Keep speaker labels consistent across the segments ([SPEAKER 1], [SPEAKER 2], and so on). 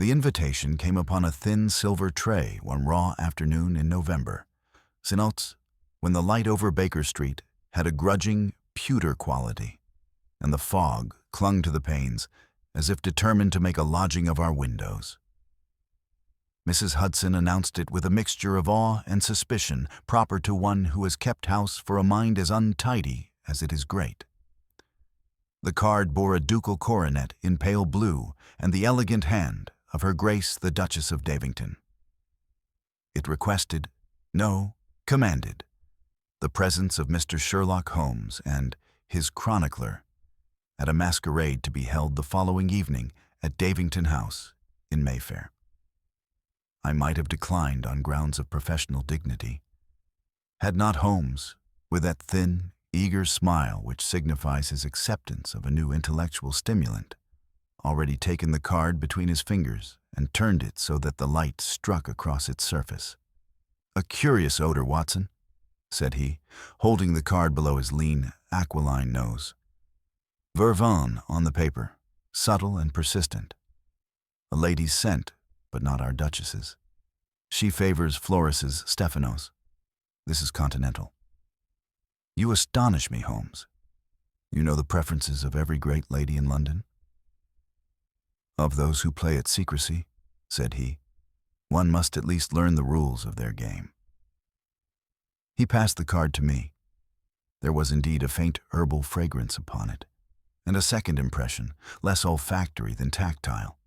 [SPEAKER 1] The invitation came upon a thin silver tray one raw afternoon in November, Synods, when the light over Baker Street had a grudging, pewter quality, and the fog clung to the panes as if determined to make a lodging of our windows. Mrs. Hudson announced it with a mixture of awe and suspicion proper to one who has kept house for a mind as untidy as it is great. The card bore a ducal coronet in pale blue and the elegant hand of Her Grace the Duchess of Davington. It requested, no, commanded, the presence of Mr. Sherlock Holmes and his chronicler at a masquerade to be held the following evening at Davington House in Mayfair. I might have declined on grounds of professional dignity, had not Holmes, with that thin, eager smile which signifies his acceptance of a new intellectual stimulant, already taken the card between his fingers and turned it so that the light struck across its surface. "A curious odor, Watson," said he, holding the card below his lean, aquiline nose. "Vervain on the paper, subtle and persistent. A lady's scent, but not our Duchess's. She favors Floris's Stephanos. This is continental. You astonish me, Holmes. You know the preferences of every great lady in London?" "Of those who play at secrecy," said he, "one must at least learn the rules of their game." He passed the card to me. There was indeed a faint herbal fragrance upon it, and a second impression, less olfactory than tactile.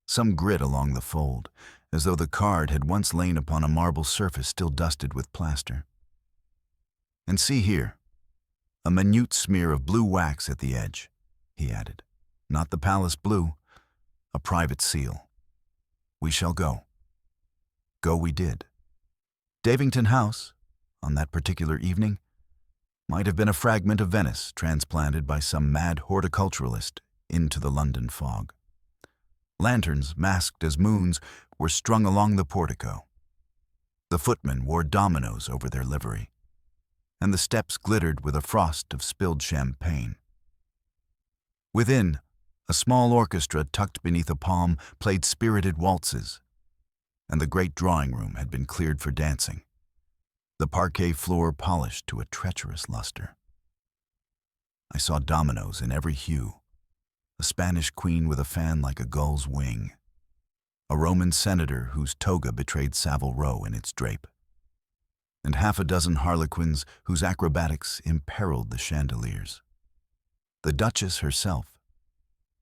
[SPEAKER 1] Some grit along the fold, as though the card had once lain upon a marble surface still dusted with plaster. "And see here, a minute smear of blue wax at the edge," he added. "Not the palace blue, a private seal. We shall go." Go we did. Davington House, on that particular evening, might have been a fragment of Venice transplanted by some mad horticulturalist into the London fog. Lanterns, masked as moons, were strung along the portico. The footmen wore dominoes over their livery, and the steps glittered with a frost of spilled champagne. Within, a small orchestra tucked beneath a palm played spirited waltzes, and the great drawing-room had been cleared for dancing, the parquet floor polished to a treacherous luster. I saw dominoes in every hue, a Spanish queen with a fan like a gull's wing, a Roman senator whose toga betrayed Savile Row in its drape, and half a dozen harlequins whose acrobatics imperiled the chandeliers. The Duchess herself,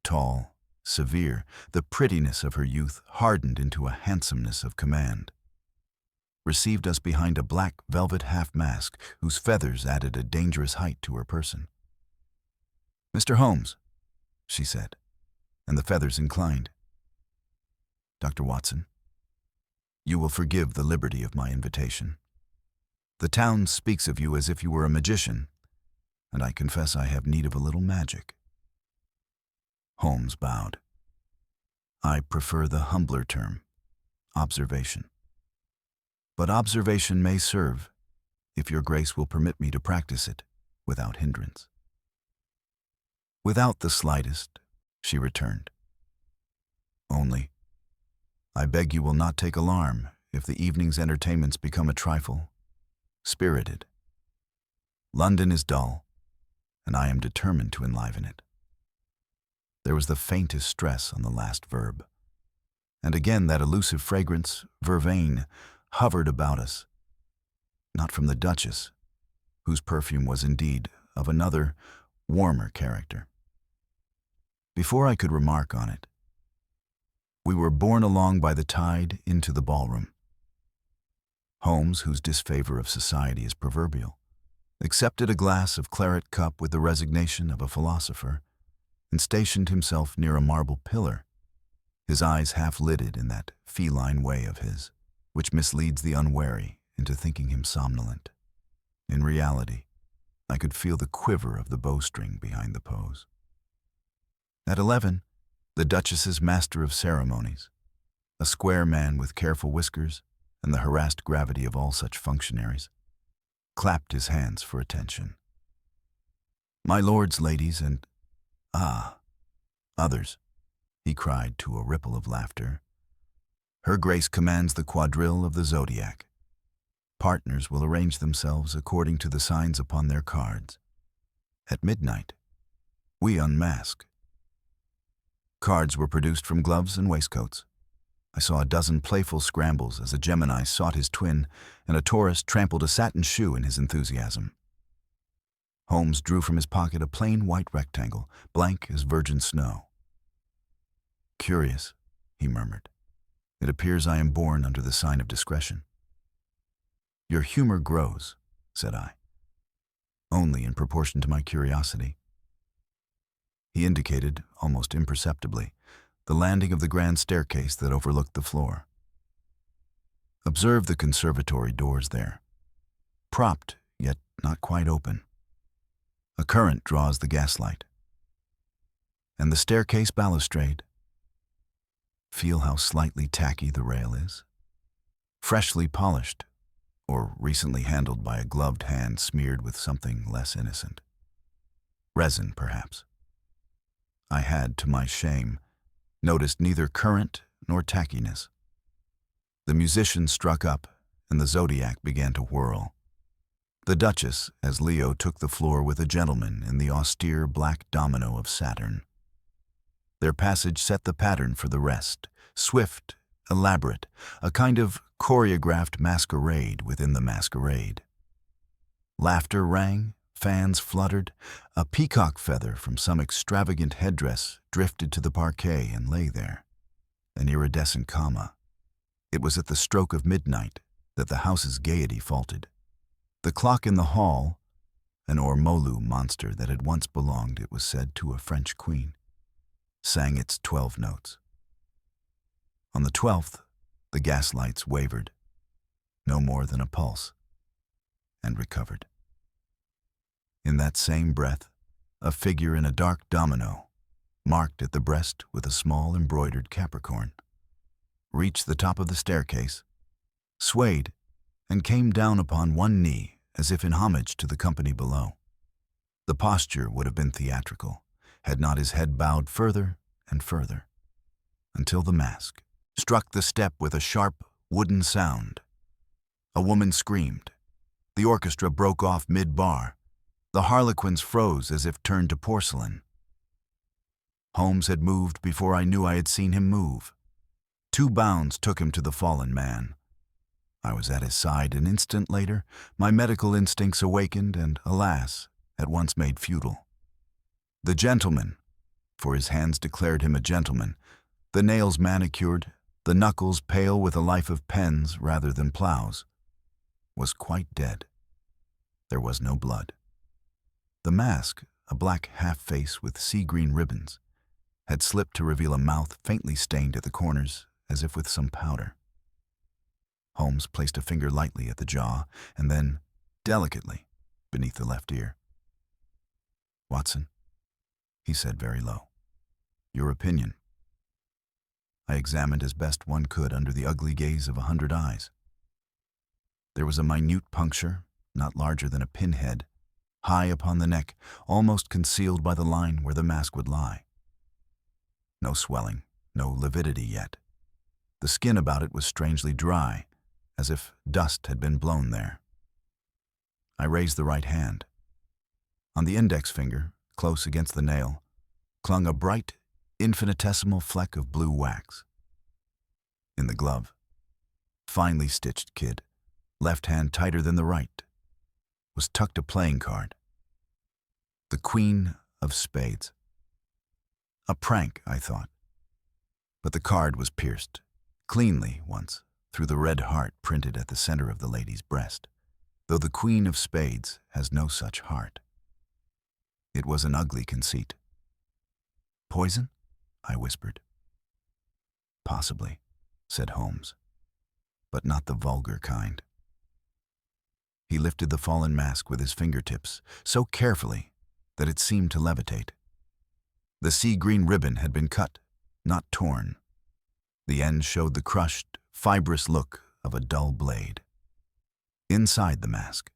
[SPEAKER 1] tall, severe, the prettiness of her youth hardened into a handsomeness of command, received us behind a black velvet half-mask whose feathers added a dangerous height to her person. "Mr. Holmes," she said, and the feathers inclined. "Dr. Watson, you will forgive the liberty of my invitation. The town speaks of you as if you were a magician, and I confess I have need of a little magic." Holmes bowed. "I prefer the humbler term, observation. But observation may serve, if your grace will permit me to practice it without hindrance." "Without the slightest," she returned. "Only, I beg you will not take alarm if the evening's entertainments become a trifle spirited. London is dull, and I am determined to enliven it." There was the faintest stress on the last verb, and again that elusive fragrance, vervain, hovered about us, not from the Duchess, whose perfume was indeed of another, warmer character. Before I could remark on it, we were borne along by the tide into the ballroom. Holmes, whose disfavor of society is proverbial, accepted a glass of claret cup with the resignation of a philosopher, and stationed himself near a marble pillar, his eyes half-lidded in that feline way of his, which misleads the unwary into thinking him somnolent. In reality, I could feel the quiver of the bowstring behind the pose. At 11, the Duchess's master of ceremonies, a square man with careful whiskers and the harassed gravity of all such functionaries, clapped his hands for attention. "My lords, ladies, and others," he cried to a ripple of laughter. Her Grace commands the quadrille of the zodiac. Partners will arrange themselves according to the signs upon their cards. At midnight, we unmask. Cards were produced from gloves and waistcoats. I saw a dozen playful scrambles as a Gemini sought his twin, and a Taurus trampled a satin shoe in his enthusiasm. Holmes drew from his pocket a plain white rectangle, blank as virgin snow. "Curious," he murmured. "It appears I am born under the sign of discretion." "Your humor grows," said I. "Only in proportion to my curiosity." He indicated, almost imperceptibly, the landing of the grand staircase that overlooked the floor. "Observe the conservatory doors there. Propped, yet not quite open. A current draws the gaslight. And the staircase balustrade. Feel how slightly tacky the rail is? Freshly polished, or recently handled by a gloved hand smeared with something less innocent. Resin, perhaps. I had, to my shame, noticed neither current nor tackiness. The musicians struck up, and the zodiac began to whirl. The Duchess, as Leo took the floor with a gentleman in the austere black domino of Saturn. Their passage set the pattern for the rest, swift, elaborate, a kind of choreographed masquerade within the masquerade. Laughter rang, fans fluttered, a peacock feather from some extravagant headdress drifted to the parquet and lay there, an iridescent comma. It was at the stroke of midnight that the house's gaiety faltered. The clock in the hall, an ormolu monster that had once belonged, it was said, to a French queen, sang its 12 notes. On the 12th, the gaslights wavered, no more than a pulse, and recovered. In that same breath, a figure in a dark domino, marked at the breast with a small embroidered Capricorn, reached the top of the staircase, swayed, and came down upon one knee as if in homage to the company below. The posture would have been theatrical, had not his head bowed further and further, until the mask struck the step with a sharp, wooden sound. A woman screamed. The orchestra broke off mid-bar. The harlequins froze as if turned to porcelain. Holmes had moved before I knew I had seen him move. 2 bounds took him to the fallen man. I was at his side an instant later, my medical instincts awakened and, alas, at once made futile. The gentleman, for his hands declared him a gentleman, the nails manicured, the knuckles pale with a life of pens rather than plows, was quite dead. There was no blood. The mask, a black half-face with sea-green ribbons, had slipped to reveal a mouth faintly stained at the corners as if with some powder. Holmes placed a finger lightly at the jaw and then, delicately, beneath the left ear. "Watson," he said very low, "your opinion." I examined as best one could under the ugly gaze of 100 eyes. There was a minute puncture, not larger than a pinhead, high upon the neck, almost concealed by the line where the mask would lie. No swelling, no lividity yet. The skin about it was strangely dry, as if dust had been blown there. I raised the right hand. On the index finger, close against the nail, clung a bright, infinitesimal fleck of blue wax. In the glove, finely stitched kid, left hand tighter than the right, was tucked a playing card. The Queen of Spades. A prank, I thought. But the card was pierced, cleanly once, through the red heart printed at the center of the lady's breast, though the Queen of Spades has no such heart. It was an ugly conceit. "Poison?" I whispered. "Possibly," said Holmes, "but not the vulgar kind." He lifted the fallen mask with his fingertips, so carefully that it seemed to levitate. The sea-green ribbon had been cut, not torn. The end showed the crushed, fibrous look of a dull blade. Inside the mask,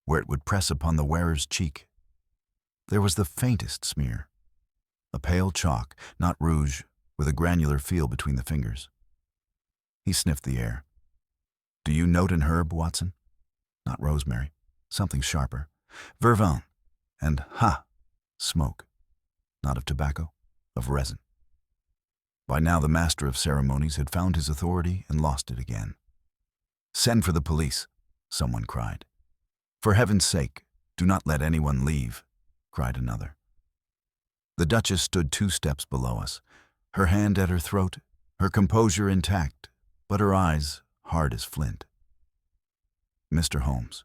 [SPEAKER 1] where it would press upon the wearer's cheek, there was the faintest smear, a pale chalk, not rouge, with a granular feel between the fingers. He sniffed the air. Do you note an herb, Watson? Not rosemary. Something sharper. Vervain. And smoke. Not of tobacco, of resin. By now the master of ceremonies had found his authority and lost it again. Send for the police, someone cried. For heaven's sake, do not let anyone leave, cried another. The Duchess stood 2 steps below us, her hand at her throat, her composure intact, but her eyes hard as flint. Mr. Holmes,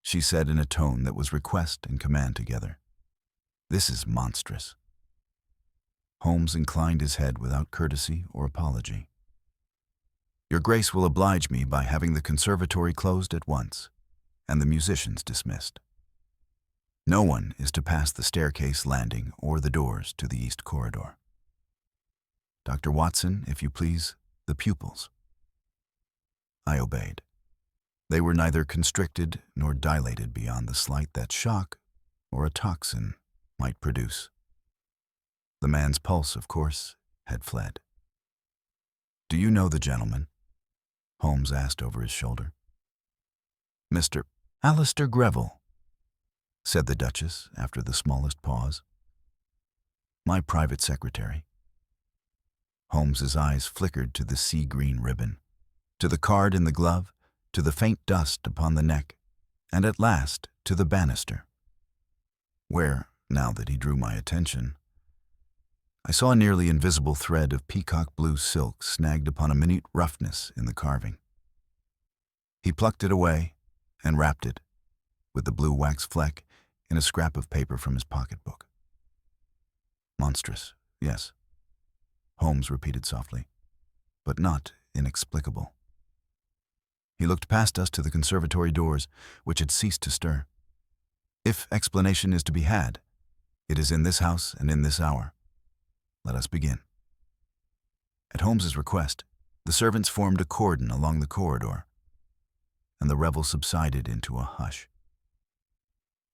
[SPEAKER 1] she said in a tone that was request and command together. This is monstrous. Holmes inclined his head without courtesy or apology. Your Grace will oblige me by having the conservatory closed at once, and the musicians dismissed. No one is to pass the staircase landing or the doors to the east corridor. Dr. Watson, if you please, the pupils. I obeyed. They were neither constricted nor dilated beyond the slight that shock or a toxin might produce. The man's pulse, of course, had fled. Do you know the gentleman? Holmes asked over his shoulder. Mr. Alistair Greville, said the Duchess after the smallest pause. My private secretary. Holmes's eyes flickered to the sea-green ribbon, to the card in the glove, to the faint dust upon the neck, and at last to the banister, where, now that he drew my attention, I saw a nearly invisible thread of peacock blue silk snagged upon a minute roughness in the carving. He plucked it away and wrapped it, with the blue wax fleck, in a scrap of paper from his pocketbook. Monstrous, yes, Holmes repeated softly, but not inexplicable. He looked past us to the conservatory doors, which had ceased to stir. If explanation is to be had, it is in this house and in this hour. Let us begin. At Holmes's request, the servants formed a cordon along the corridor, and the revel subsided into a hush.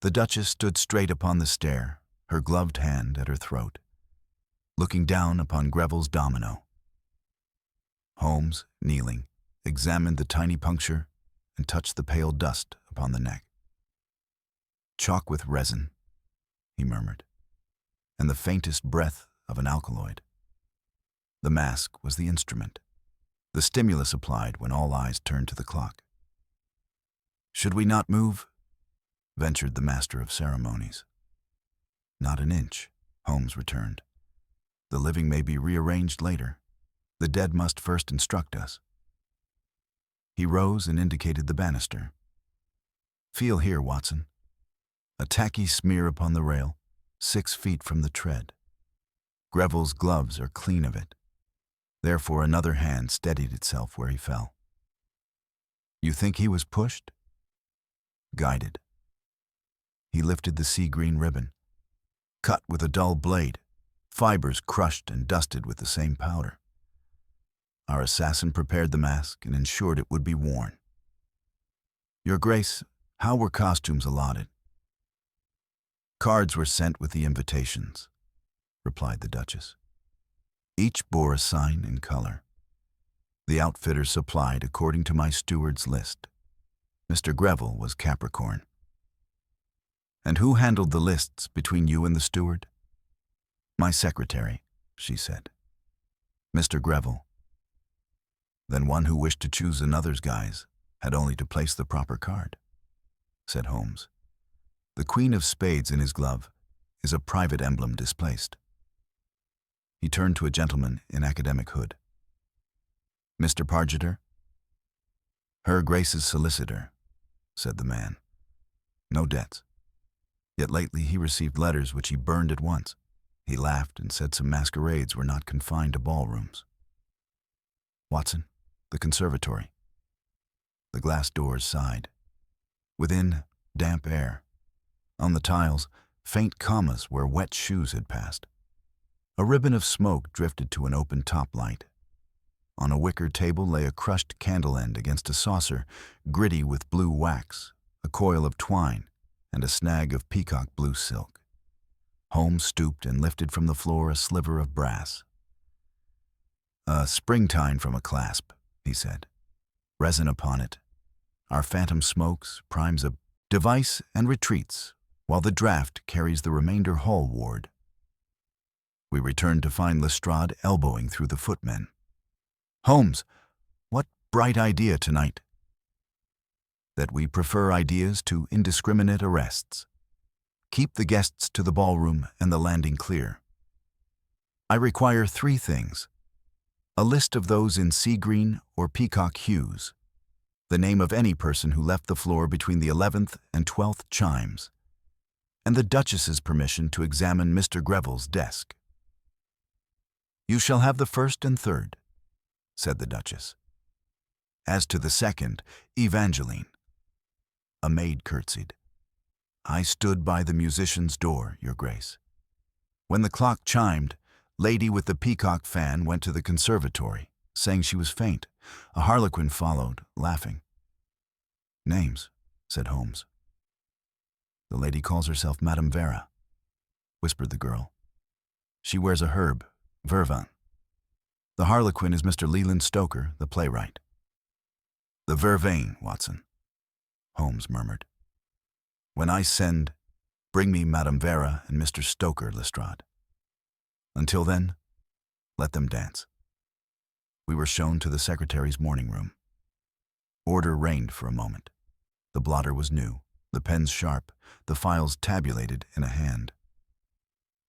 [SPEAKER 1] The Duchess stood straight upon the stair, her gloved hand at her throat, looking down upon Greville's domino. Holmes, kneeling, examined the tiny puncture and touched the pale dust upon the neck. Chalk with resin, he murmured, and the faintest breath of an alkaloid. The mask was the instrument, the stimulus applied when all eyes turned to the clock. Should we not move? Ventured the master of ceremonies. Not an inch, Holmes returned. The living may be rearranged later. The dead must first instruct us. He rose and indicated the banister. Feel here, Watson. A tacky smear upon the rail, 6 feet from the tread. Greville's gloves are clean of it. Therefore another hand steadied itself where he fell. You think he was pushed? Guided. He lifted the sea-green ribbon, cut with a dull blade, fibers crushed and dusted with the same powder. Our assassin prepared the mask and ensured it would be worn. Your Grace, how were costumes allotted? Cards were sent with the invitations, replied the Duchess. Each bore a sign and color. The outfitter supplied according to my steward's list. Mr. Greville was Capricorn. And who handled the lists between you and the steward? My secretary, she said. Mr. Greville. Then one who wished to choose another's guise had only to place the proper card, said Holmes. The Queen of Spades in his glove is a private emblem displaced. He turned to a gentleman in academic hood. Mr. Pargeter? Her Grace's solicitor, said the man. No debts. Yet lately he received letters which he burned at once. He laughed and said some masquerades were not confined to ballrooms. Watson, the conservatory. The glass doors sighed. Within, damp air. On the tiles, faint commas where wet shoes had passed. A ribbon of smoke drifted to an open top light. On a wicker table lay a crushed candle end against a saucer, gritty with blue wax, a coil of twine, and a snag of peacock blue silk. Holmes stooped and lifted from the floor a sliver of brass. "A springtine from a clasp," he said. "Resin upon it. Our phantom smokes, primes a device, and retreats, while the draught carries the remainder hall-ward." We returned to find Lestrade elbowing through the footmen. "Holmes, what bright idea tonight!" "That we prefer ideas to indiscriminate arrests. Keep the guests to the ballroom and the landing clear. I require 3 things. A list of those in sea green or peacock hues, the name of any person who left the floor between the 11th and 12th chimes, and the Duchess's permission to examine Mr. Greville's desk." "You shall have the first and third," said the Duchess. "As to the second, Evangeline." A maid curtsied. "I stood by the musician's door, Your Grace. When the clock chimed, lady with the peacock fan went to the conservatory, saying she was faint. A harlequin followed, laughing." "Names," said Holmes. "The lady calls herself Madame Vera," whispered the girl. "She wears a herb, vervain. The harlequin is Mr. Leland Stoker, the playwright." "The vervain, Watson," Holmes murmured. "When I send, bring me Madame Vera and Mr. Stoker, Lestrade. Until then, let them dance." We were shown to the secretary's morning room. Order reigned for a moment. The blotter was new, the pens sharp, the files tabulated in a hand.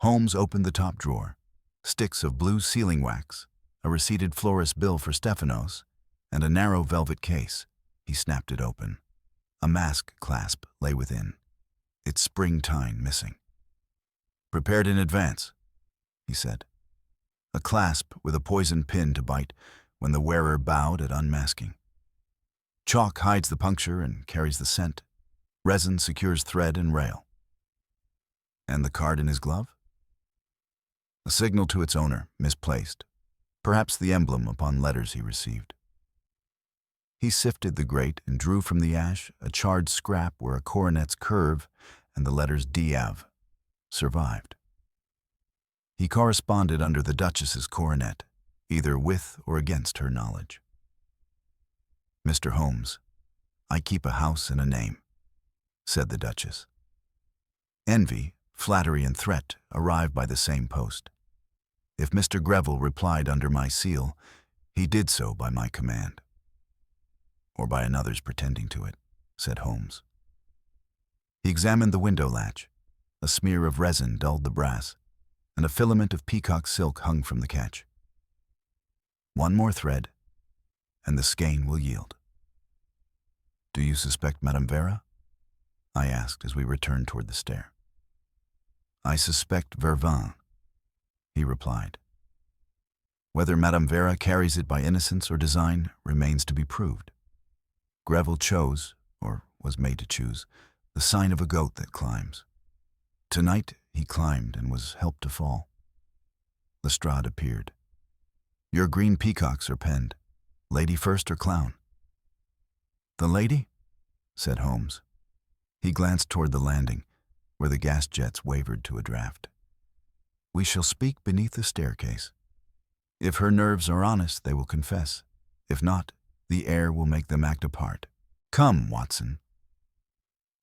[SPEAKER 1] Holmes opened the top drawer. Sticks of blue sealing wax, a receipted florist's bill for Stephanos, and a narrow velvet case. He snapped it open. A mask clasp lay within, its spring tine missing. "Prepared in advance," he said. A clasp with a poison pin to bite when the wearer bowed at unmasking. Chalk hides the puncture and carries the scent. Resin secures thread and rail. And the card in his glove? A signal to its owner, misplaced. Perhaps the emblem upon letters he received. He sifted the grate and drew from the ash a charred scrap where a coronet's curve and the letters Diave survived. He corresponded under the Duchess's coronet, either with or against her knowledge. "Mr. Holmes, I keep a house and a name," said the Duchess. Envy, flattery, and threat arrived by the same post. If Mr. Greville replied under my seal, he did so by my command. "Or by another's pretending to it," said Holmes. He examined the window latch. A smear of resin dulled the brass, and a filament of peacock silk hung from the catch. "One more thread, and the skein will yield." "Do you suspect Madame Vera?" I asked as we returned toward the stair. "I suspect vervain," he replied. "Whether Madame Vera carries it by innocence or design remains to be proved. Greville chose, or was made to choose, the sign of a goat that climbs. Tonight he climbed and was helped to fall." Lestrade appeared. "Your green peacocks are penned. Lady first or clown?" "The lady?" said Holmes. He glanced toward the landing, where the gas jets wavered to a draft. "We shall speak beneath the staircase. If her nerves are honest, they will confess. If not, the air will make them act a part. Come, Watson."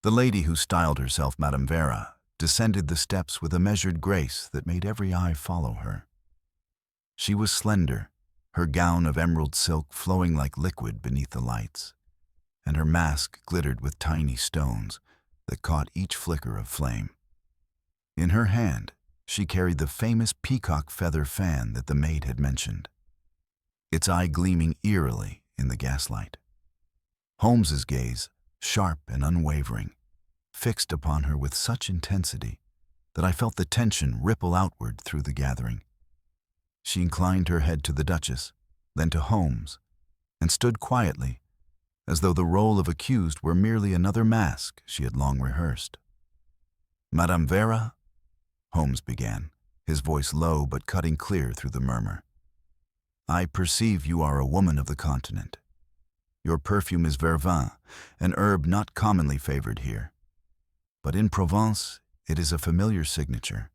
[SPEAKER 1] The lady who styled herself Madame Vera descended the steps with a measured grace that made every eye follow her. She was slender, her gown of emerald silk flowing like liquid beneath the lights, and her mask glittered with tiny stones that caught each flicker of flame. In her hand, she carried the famous peacock feather fan that the maid had mentioned, its eye gleaming eerily in the gaslight. Holmes's gaze, sharp and unwavering, fixed upon her with such intensity that I felt the tension ripple outward through the gathering. She inclined her head to the Duchess, then to Holmes, and stood quietly, as though the role of accused were merely another mask she had long rehearsed. "Madame Vera," Holmes began, his voice low but cutting clear through the murmur, "I perceive you are a woman of the continent. Your perfume is vervain, an herb not commonly favored here. But in Provence, it is a familiar signature.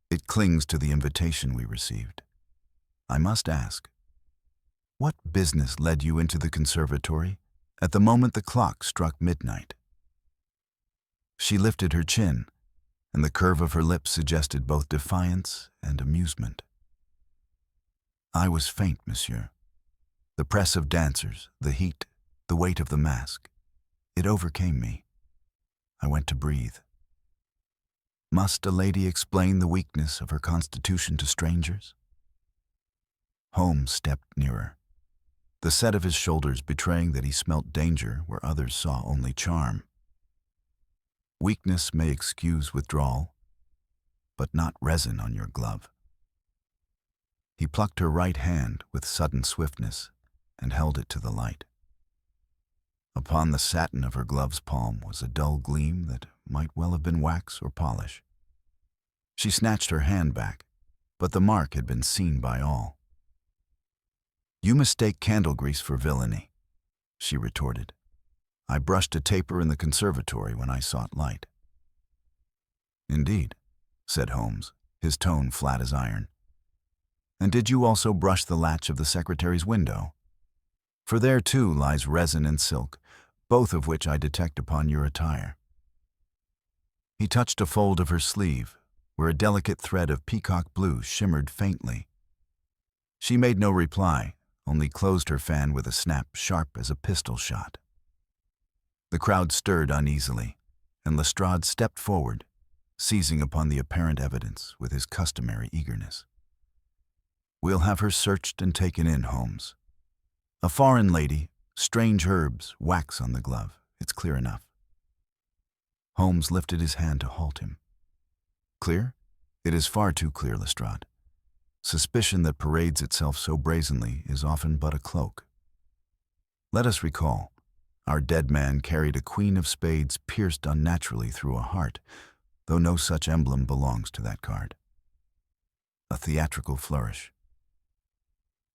[SPEAKER 1] It clings to the invitation we received. I must ask, What business led you into the conservatory at the moment the clock struck midnight? She lifted her chin, and the curve of her lips suggested both defiance and amusement. I was faint, monsieur. The press of dancers, the heat, the weight of the mask. It overcame me. I went to breathe. Must a lady explain the weakness of her constitution to strangers? Holmes stepped nearer, the set of his shoulders betraying that he smelt danger where others saw only charm. Weakness may excuse withdrawal, but not resin on your glove. He plucked her right hand with sudden swiftness and held it to the light. Upon the satin of her glove's palm was a dull gleam that might well have been wax or polish. She snatched her hand back, but the mark had been seen by all. "You mistake candle grease for villainy," she retorted. "I brushed a taper in the conservatory when I sought light." "Indeed," said Holmes, his tone flat as iron. "And did you also brush the latch of the secretary's window? For there too lies resin and silk, both of which I detect upon your attire." He touched a fold of her sleeve, where a delicate thread of peacock blue shimmered faintly. She made no reply, only closed her fan with a snap sharp as a pistol shot. The crowd stirred uneasily, and Lestrade stepped forward, seizing upon the apparent evidence with his customary eagerness. "We'll have her searched and taken in, Holmes. A foreign lady, strange herbs, wax on the glove. It's clear enough." Holmes lifted his hand to halt him. "Clear? It is far too clear, Lestrade. Suspicion that parades itself so brazenly is often but a cloak. Let us recall, our dead man carried a queen of spades pierced unnaturally through a heart, though no such emblem belongs to that card. A theatrical flourish.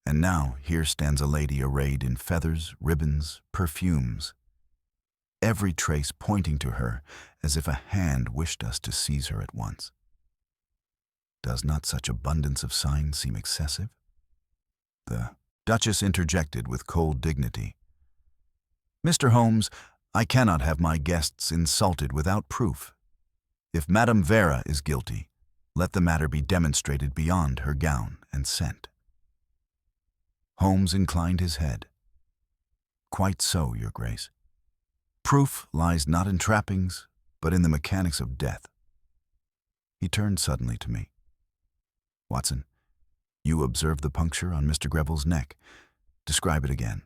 [SPEAKER 1] And now here stands a lady arrayed in feathers, ribbons, perfumes, every trace pointing to her as if a hand wished us to seize her at once. Does not such abundance of signs seem excessive?" The Duchess interjected with cold dignity. "Mr. Holmes, I cannot have my guests insulted without proof. If Madame Vera is guilty, let the matter be demonstrated beyond her gown and scent." Holmes inclined his head. "Quite so, Your Grace. Proof lies not in trappings, but in the mechanics of death." He turned suddenly to me. "Watson, you observed the puncture on Mr. Greville's neck. Describe it again."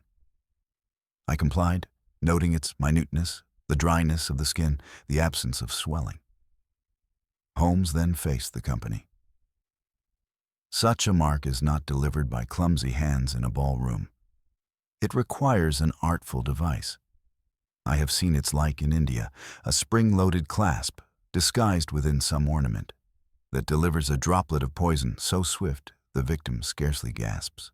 [SPEAKER 1] I complied, noting its minuteness, the dryness of the skin, the absence of swelling. Holmes then faced the company. "Such a mark is not delivered by clumsy hands in a ballroom. It requires an artful device. I have seen its like in India, a spring-loaded clasp, disguised within some ornament, that delivers a droplet of poison so swift the victim scarcely gasps.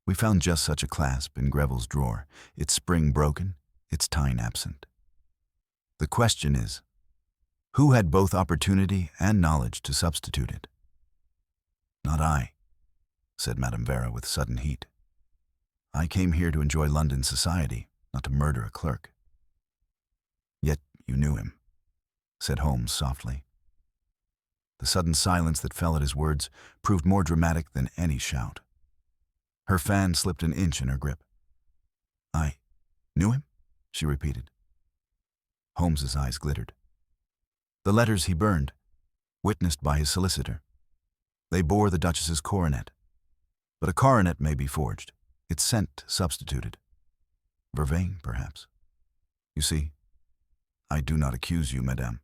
[SPEAKER 1] We found just such a clasp in Greville's drawer, its spring broken, its tine absent. The question is, who had both opportunity and knowledge to substitute it?" "Not I," said Madame Vera with sudden heat. "I came here to enjoy London society, not to murder a clerk." "Yet you knew him," said Holmes softly. The sudden silence that fell at his words proved more dramatic than any shout. Her fan slipped an inch in her grip. "I knew him?" she repeated. Holmes's eyes glittered. "The letters he burned, witnessed by his solicitor. They bore the Duchess's coronet. But a coronet may be forged, its scent substituted. Vervain, perhaps. You see, I do not accuse you, madame.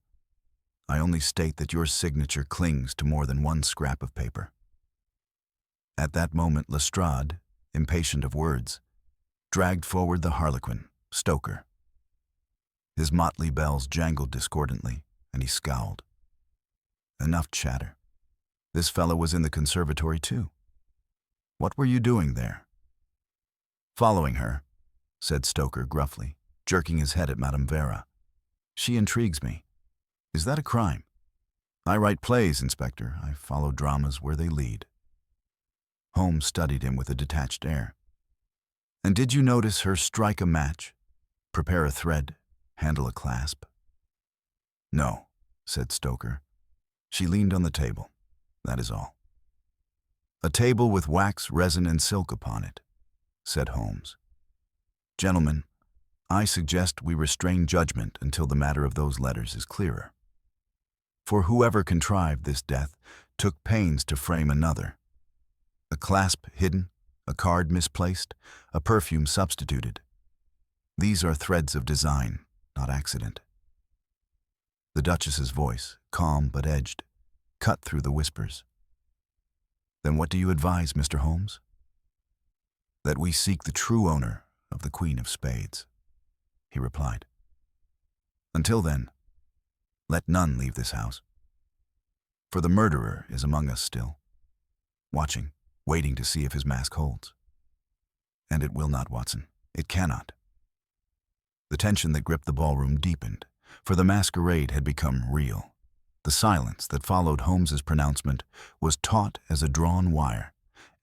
[SPEAKER 1] I only state that your signature clings to more than one scrap of paper." At that moment, Lestrade, impatient of words, dragged forward the harlequin, Stoker. His motley bells jangled discordantly, and he scowled. Enough chatter. This fellow was in the conservatory too. What were you doing there? "Following her," said Stoker gruffly, jerking his head at Madame Vera. "She intrigues me. Is that a crime? I write plays, Inspector. I follow dramas where they lead." Holmes studied him with a detached air. And did you notice her strike a match, prepare a thread, handle a clasp? No, said Stoker. She leaned on the table. That is all. A table with wax, resin, and silk upon it, said Holmes. Gentlemen, I suggest we restrain judgment until the matter of those letters is clearer. For whoever contrived this death took pains to frame another. A clasp hidden, a card misplaced, a perfume substituted. These are threads of design, not accident. The Duchess's voice, calm but edged, cut through the whispers. Then what do you advise, Mr. Holmes? That we seek the true owner of the Queen of Spades, he replied. Until then, let none leave this house. For the murderer is among us still, watching, waiting to see if his mask holds. And it will not, Watson. It cannot. The tension that gripped the ballroom deepened, for the masquerade had become real. The silence that followed Holmes's pronouncement was taut as a drawn wire.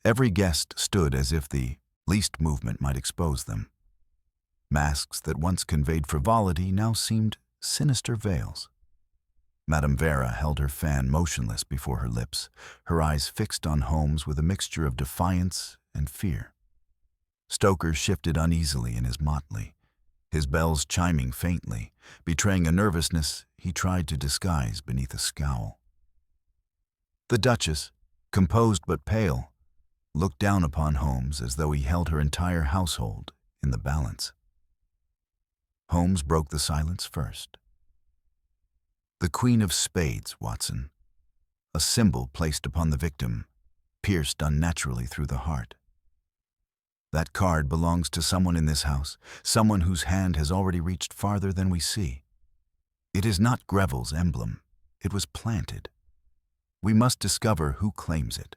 [SPEAKER 1] Every guest stood as if the least movement might expose them. Masks that once conveyed frivolity now seemed sinister veils. Madame Vera held her fan motionless before her lips, her eyes fixed on Holmes with a mixture of defiance and fear. Stoker shifted uneasily in his motley, his bells chiming faintly, betraying a nervousness he tried to disguise beneath a scowl. The Duchess, composed but pale, looked down upon Holmes as though he held her entire household in the balance. Holmes broke the silence first. The Queen of Spades, Watson, a symbol placed upon the victim, pierced unnaturally through the heart. That card belongs to someone in this house, someone whose hand has already reached farther than we see. It is not Greville's emblem. It was planted. We must discover who claims it.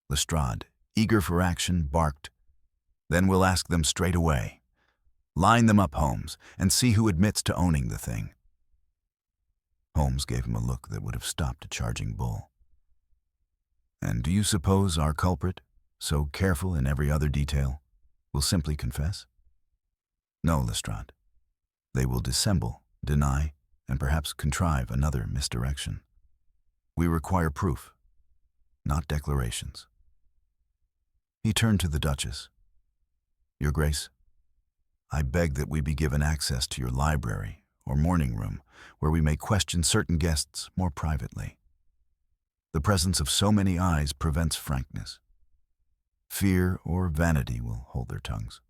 [SPEAKER 1] Lestrade, eager for action, barked, "Then we'll ask them straight away. Line them up, Holmes, and see who admits to owning the thing." Holmes gave him a look that would have stopped a charging bull. "And do you suppose our culprit, so careful in every other detail, will simply confess?" "No, Lestrade. They will dissemble, deny, and perhaps contrive another misdirection. We require proof, not declarations." He turned to the Duchess. "Your Grace, I beg that we be given access to your library or morning room, where we may question certain guests more privately. The presence of so many eyes prevents frankness. Fear or vanity will hold their tongues."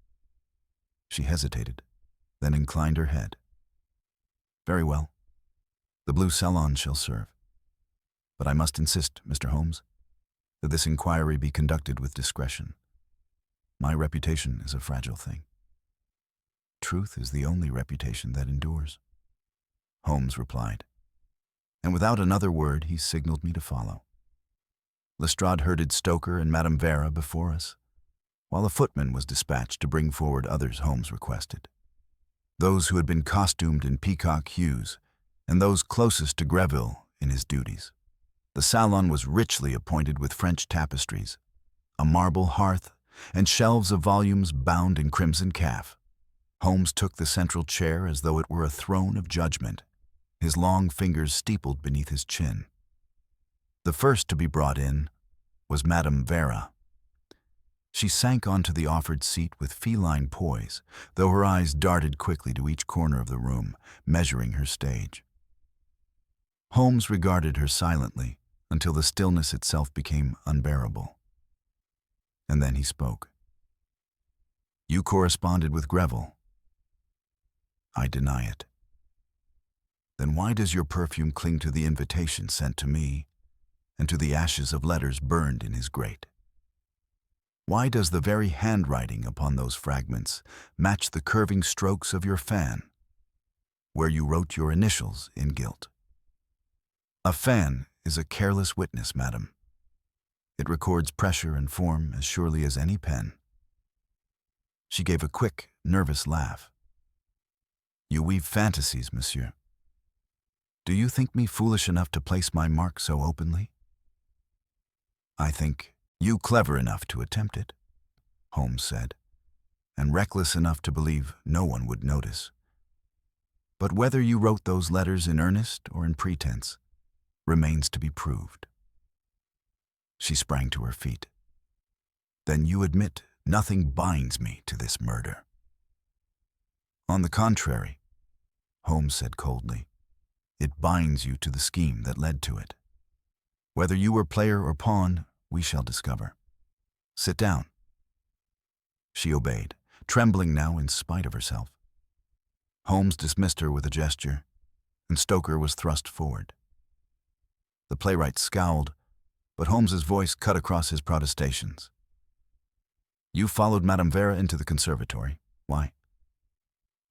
[SPEAKER 1] She hesitated, then inclined her head. "Very well. The blue salon shall serve. But I must insist, Mr. Holmes, that this inquiry be conducted with discretion. My reputation is a fragile thing." "Truth is the only reputation that endures," Holmes replied. And without another word, he signaled me to follow. Lestrade herded Stoker and Madame Vera before us, while a footman was dispatched to bring forward others Holmes requested. Those who had been costumed in peacock hues, and those closest to Greville in his duties. The salon was richly appointed with French tapestries, a marble hearth, and shelves of volumes bound in crimson calf. Holmes took the central chair as though it were a throne of judgment, his long fingers steepled beneath his chin. The first to be brought in was Madame Vera. She sank onto the offered seat with feline poise, though her eyes darted quickly to each corner of the room, measuring her stage. Holmes regarded her silently until the stillness itself became unbearable. And then he spoke. "You corresponded with Greville." "I deny it." "Then why does your perfume cling to the invitation sent to me and to the ashes of letters burned in his grate? Why does the very handwriting upon those fragments match the curving strokes of your fan, where you wrote your initials in gilt? A fan is a careless witness, madam. It records pressure and form as surely as any pen." She gave a quick, nervous laugh. "You weave fantasies, monsieur. Do you think me foolish enough to place my mark so openly?" "I think You clever enough to attempt it, Holmes said, and reckless enough to believe no one would notice. But whether you wrote those letters in earnest or in pretense remains to be proved. She sprang to her feet. Then you admit nothing binds me to this murder. On the contrary, Holmes said coldly, it binds you to the scheme that led to it. Whether you were player or pawn, we shall discover. Sit down. She obeyed, trembling now in spite of herself. Holmes dismissed her with a gesture, and Stoker was thrust forward. The playwright scowled, but Holmes's voice cut across his protestations. You followed Madame Vera into the conservatory. Why?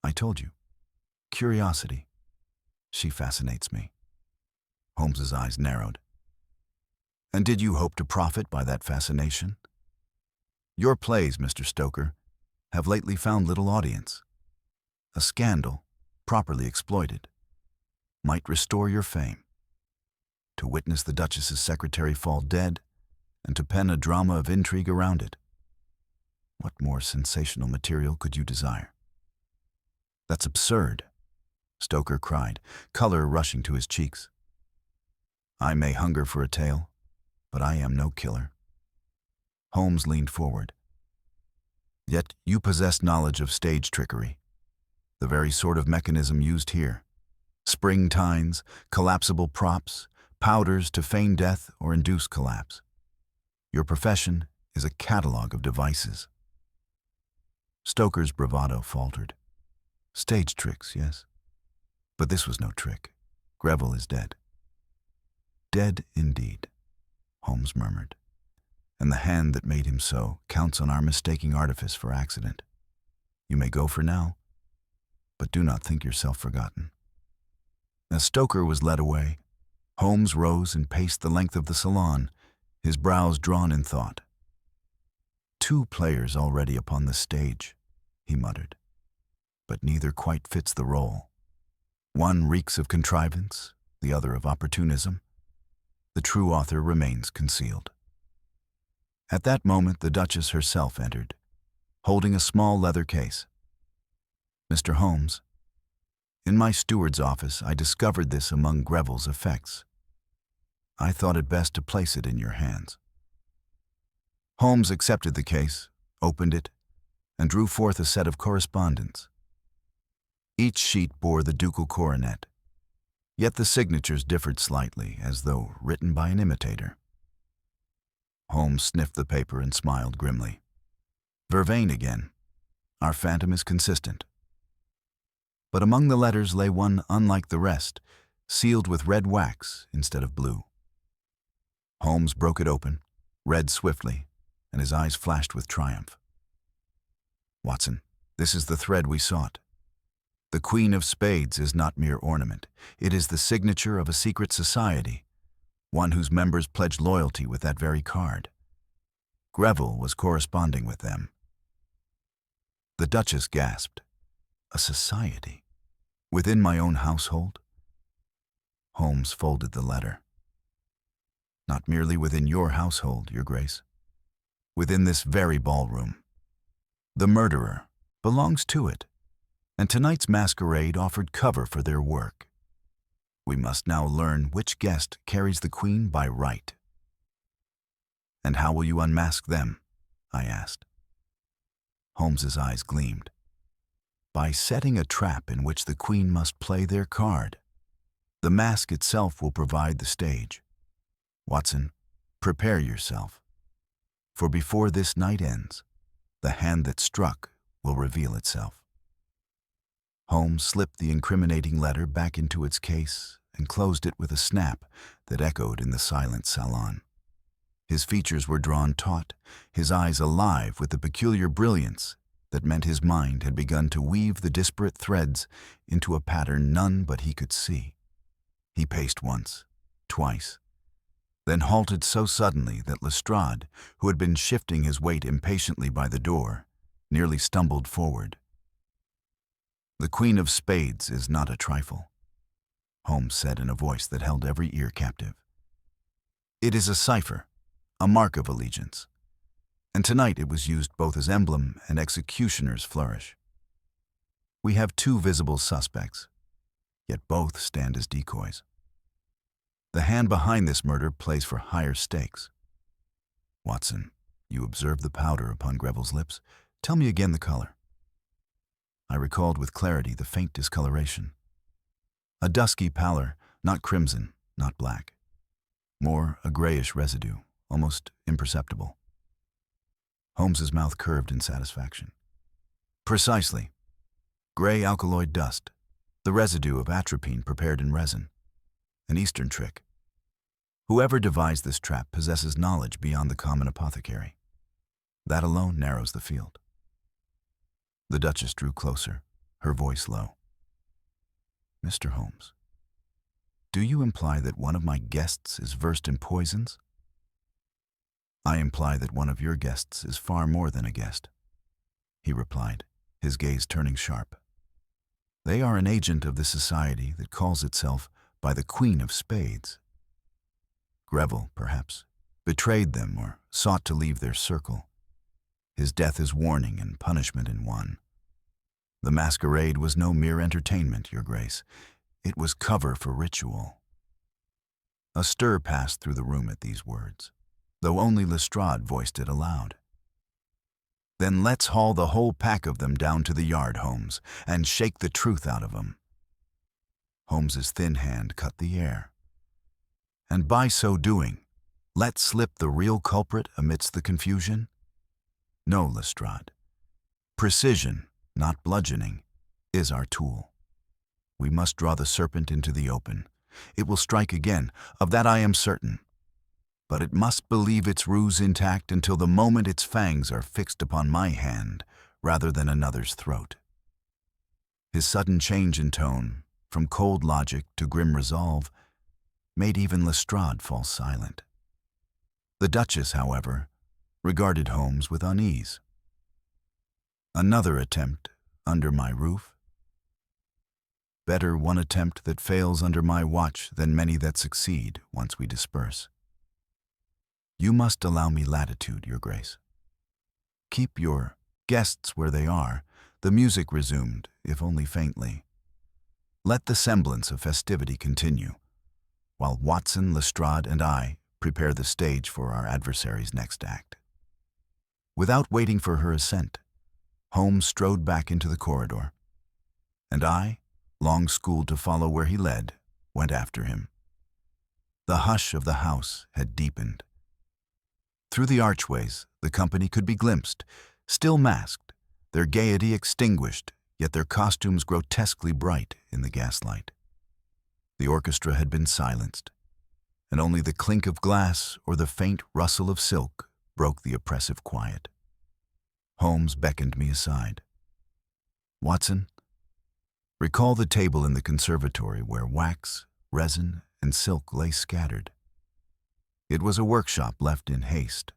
[SPEAKER 1] I told you. Curiosity. She fascinates me. Holmes's eyes narrowed. And did you hope to profit by that fascination? Your plays, Mr. Stoker, have lately found little audience. A scandal, properly exploited, might restore your fame. To witness the Duchess's secretary fall dead, and to pen a drama of intrigue around it. What more sensational material could you desire? That's absurd, Stoker cried, color rushing to his cheeks. I may hunger for a tale, but I am no killer. Holmes leaned forward. Yet you possess knowledge of stage trickery, the very sort of mechanism used here. Spring tines, collapsible props, powders to feign death or induce collapse. Your profession is a catalog of devices. Stoker's bravado faltered. Stage tricks, yes. But this was no trick. Greville is dead. Dead indeed, Holmes murmured. And the hand that made him so counts on our mistaking artifice for accident. You may go for now, but do not think yourself forgotten. As Stoker was led away, Holmes rose and paced the length of the salon, his brows drawn in thought. 2 players already upon the stage, he muttered, but neither quite fits the role. One reeks of contrivance, the other of opportunism. The true author remains concealed. At that moment the Duchess herself entered, holding a small leather case. Mr. Holmes, in my steward's office I discovered this among Greville's effects. I thought it best to place it in your hands. Holmes accepted the case, opened it, and drew forth a set of correspondence. Each sheet bore the ducal coronet, yet the signatures differed slightly, as though written by an imitator. Holmes sniffed the paper and smiled grimly. Vervain again. Our phantom is consistent. But among the letters lay one unlike the rest, sealed with red wax instead of blue. Holmes broke it open, read swiftly, and his eyes flashed with triumph. Watson, this is the thread we sought. The Queen of Spades is not mere ornament. It is the signature of a secret society, one whose members pledge loyalty with that very card. Greville was corresponding with them. The Duchess gasped. A society? Within my own household? Holmes folded the letter. Not merely within your household, Your Grace. Within this very ballroom. The murderer belongs to it, and tonight's masquerade offered cover for their work. We must now learn which guest carries the Queen by right. And how will you unmask them? I asked. Holmes's eyes gleamed. By setting a trap in which the Queen must play their card. The mask itself will provide the stage. Watson, prepare yourself, for before this night ends, the hand that struck will reveal itself. Holmes slipped the incriminating letter back into its case and closed it with a snap that echoed in the silent salon. His features were drawn taut, his eyes alive with the peculiar brilliance that meant his mind had begun to weave the disparate threads into a pattern none but he could see. He paced once, twice, then halted so suddenly that Lestrade, who had been shifting his weight impatiently by the door, nearly stumbled forward. The Queen of Spades is not a trifle, Holmes said in a voice that held every ear captive. It is a cipher, a mark of allegiance, and tonight it was used both as emblem and executioner's flourish. We have two visible suspects, yet both stand as decoys. The hand behind this murder plays for higher stakes. Watson, you observed the powder upon Greville's lips. Tell me again the color. I recalled with clarity the faint discoloration. A dusky pallor, not crimson, not black. More a grayish residue, almost imperceptible. Holmes's mouth curved in satisfaction. Precisely. Gray alkaloid dust, the residue of atropine prepared in resin. An Eastern trick. Whoever devised this trap possesses knowledge beyond the common apothecary. That alone narrows the field. The Duchess drew closer, her voice low. Mr. Holmes, do you imply that one of my guests is versed in poisons? I imply that one of your guests is far more than a guest, he replied, his gaze turning sharp. They are an agent of the society that calls itself by the Queen of Spades. Greville, perhaps, betrayed them or sought to leave their circle. His death is warning and punishment in one. The masquerade was no mere entertainment, Your Grace. It was cover for ritual. A stir passed through the room at these words, though only Lestrade voiced it aloud. Then let's haul the whole pack of them down to the yard, Holmes, and shake the truth out of them. Holmes's thin hand cut the air. And by so doing, let slip the real culprit amidst the confusion? No, Lestrade. Precision, not bludgeoning, is our tool. We must draw the serpent into the open. It will strike again, of that I am certain. But it must believe its ruse intact until the moment its fangs are fixed upon my hand rather than another's throat. His sudden change in tone, from cold logic to grim resolve, made even Lestrade fall silent. The Duchess, however, regarded Holmes with unease. Another attempt under my roof? Better one attempt that fails under my watch than many that succeed once we disperse. You must allow me latitude, Your Grace. Keep your guests where they are, the music resumed, if only faintly. Let the semblance of festivity continue, while Watson, Lestrade, and I prepare the stage for our adversary's next act. Without waiting for her assent, Holmes strode back into the corridor, and I, long schooled to follow where he led, went after him. The hush of the house had deepened. Through the archways, the company could be glimpsed, still masked, their gaiety extinguished, yet their costumes grotesquely bright in the gaslight. The orchestra had been silenced, and only the clink of glass or the faint rustle of silk broke the oppressive quiet. Holmes beckoned me aside. Watson, recall the table in the conservatory where wax, resin, and silk lay scattered. It was a workshop left in haste.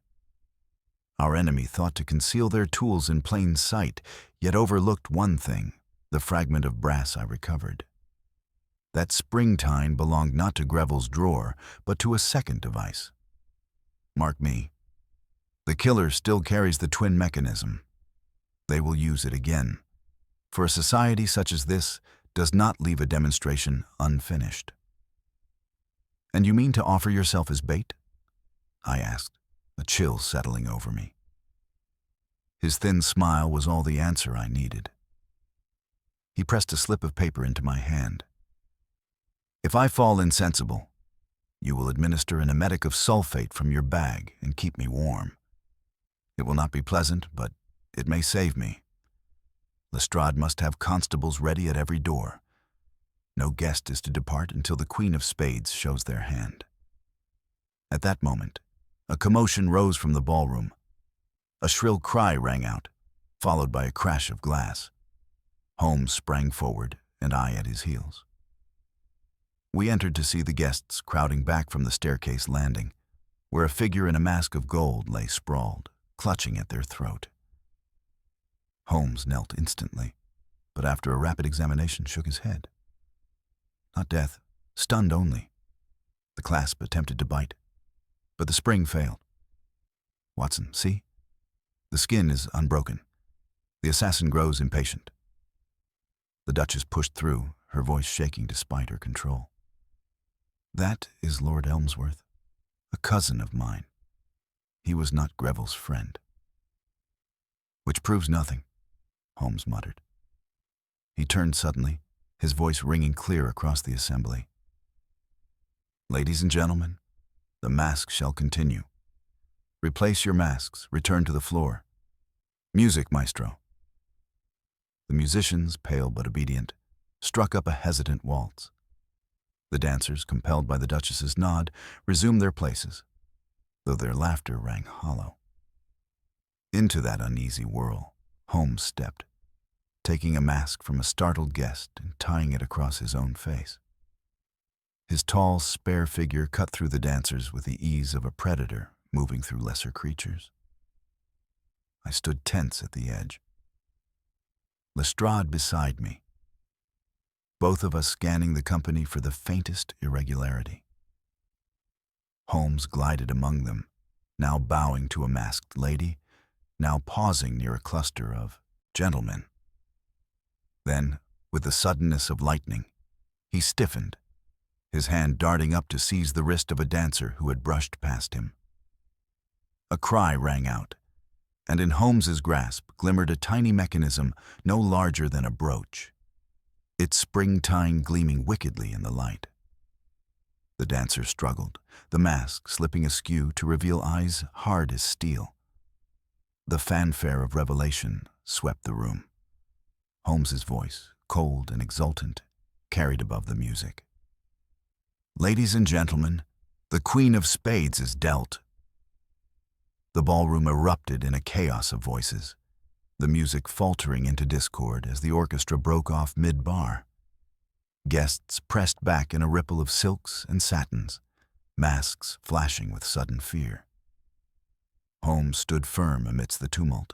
[SPEAKER 1] Our enemy thought to conceal their tools in plain sight, yet overlooked one thing, the fragment of brass I recovered. That spring tine belonged not to Greville's drawer, but to a second device. Mark me. The killer still carries the twin mechanism. They will use it again, for a society such as this does not leave a demonstration unfinished. And you mean to offer yourself as bait? I asked, a chill settling over me. His thin smile was all the answer I needed. He pressed a slip of paper into my hand. If I fall insensible, you will administer an emetic of sulfate from your bag and keep me warm. It will not be pleasant, but it may save me. Lestrade must have constables ready at every door. No guest is to depart until the Queen of Spades shows their hand. At that moment, a commotion rose from the ballroom. A shrill cry rang out, followed by a crash of glass. Holmes sprang forward, and I at his heels. We entered to see the guests crowding back from the staircase landing, where a figure in a mask of gold lay sprawled, clutching at their throat. Holmes knelt instantly, but after a rapid examination shook his head. Not death, stunned only. The clasp attempted to bite, but the spring failed, Watson, see? The skin is unbroken. The assassin grows impatient. The Duchess pushed through, her voice shaking despite her control. That is Lord Elmsworth, a cousin of mine. He was not Greville's friend. Which proves nothing, Holmes muttered. He turned suddenly, his voice ringing clear across the assembly. Ladies and gentlemen, the mask shall continue. Replace your masks, return to the floor. Music, maestro. The musicians, pale but obedient, struck up a hesitant waltz. The dancers, compelled by the Duchess's nod, resumed their places, though their laughter rang hollow. Into that uneasy whirl, Holmes stepped, taking a mask from a startled guest and tying it across his own face. His tall, spare figure cut through the dancers with the ease of a predator moving through lesser creatures. I stood tense at the edge. Lestrade beside me, both of us scanning the company for the faintest irregularity. Holmes glided among them, now bowing to a masked lady, now pausing near a cluster of gentlemen. Then, with the suddenness of lightning, he stiffened, his hand darting up to seize the wrist of a dancer who had brushed past him. A cry rang out, and in Holmes's grasp glimmered a tiny mechanism no larger than a brooch, its spring tine gleaming wickedly in the light. The dancer struggled, the mask slipping askew to reveal eyes hard as steel. The fanfare of revelation swept the room. Holmes's voice, cold and exultant, carried above the music. Ladies and gentlemen, the Queen of Spades is dealt. The ballroom erupted in a chaos of voices, the music faltering into discord as the orchestra broke off mid-bar. Guests pressed back in a ripple of silks and satins, masks flashing with sudden fear. Holmes stood firm amidst the tumult,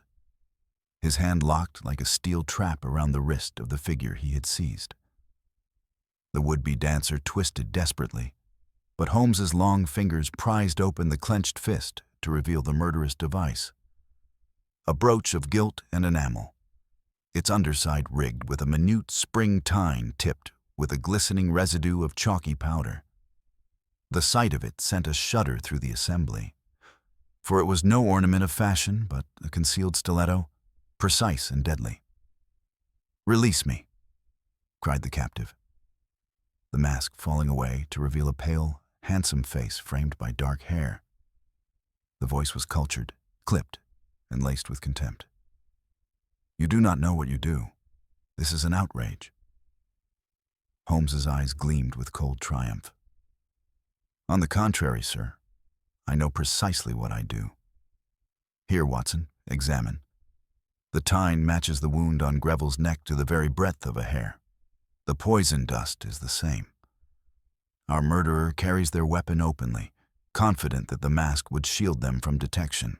[SPEAKER 1] his hand locked like a steel trap around the wrist of the figure he had seized. The would-be dancer twisted desperately, but Holmes's long fingers prized open the clenched fist to reveal the murderous device. A brooch of gilt and enamel, its underside rigged with a minute spring tine tipped with a glistening residue of chalky powder. The sight of it sent a shudder through the assembly, for it was no ornament of fashion but a concealed stiletto, precise and deadly. "Release me," cried the captive, the mask falling away to reveal a pale, handsome face framed by dark hair. The voice was cultured, clipped, and laced with contempt. "You do not know what you do. This is an outrage." Holmes's eyes gleamed with cold triumph. "On the contrary, sir, I know precisely what I do. Here, Watson, examine. The tine matches the wound on Greville's neck to the very breadth of a hair. The poison dust is the same. Our murderer carries their weapon openly, confident that the mask would shield them from detection."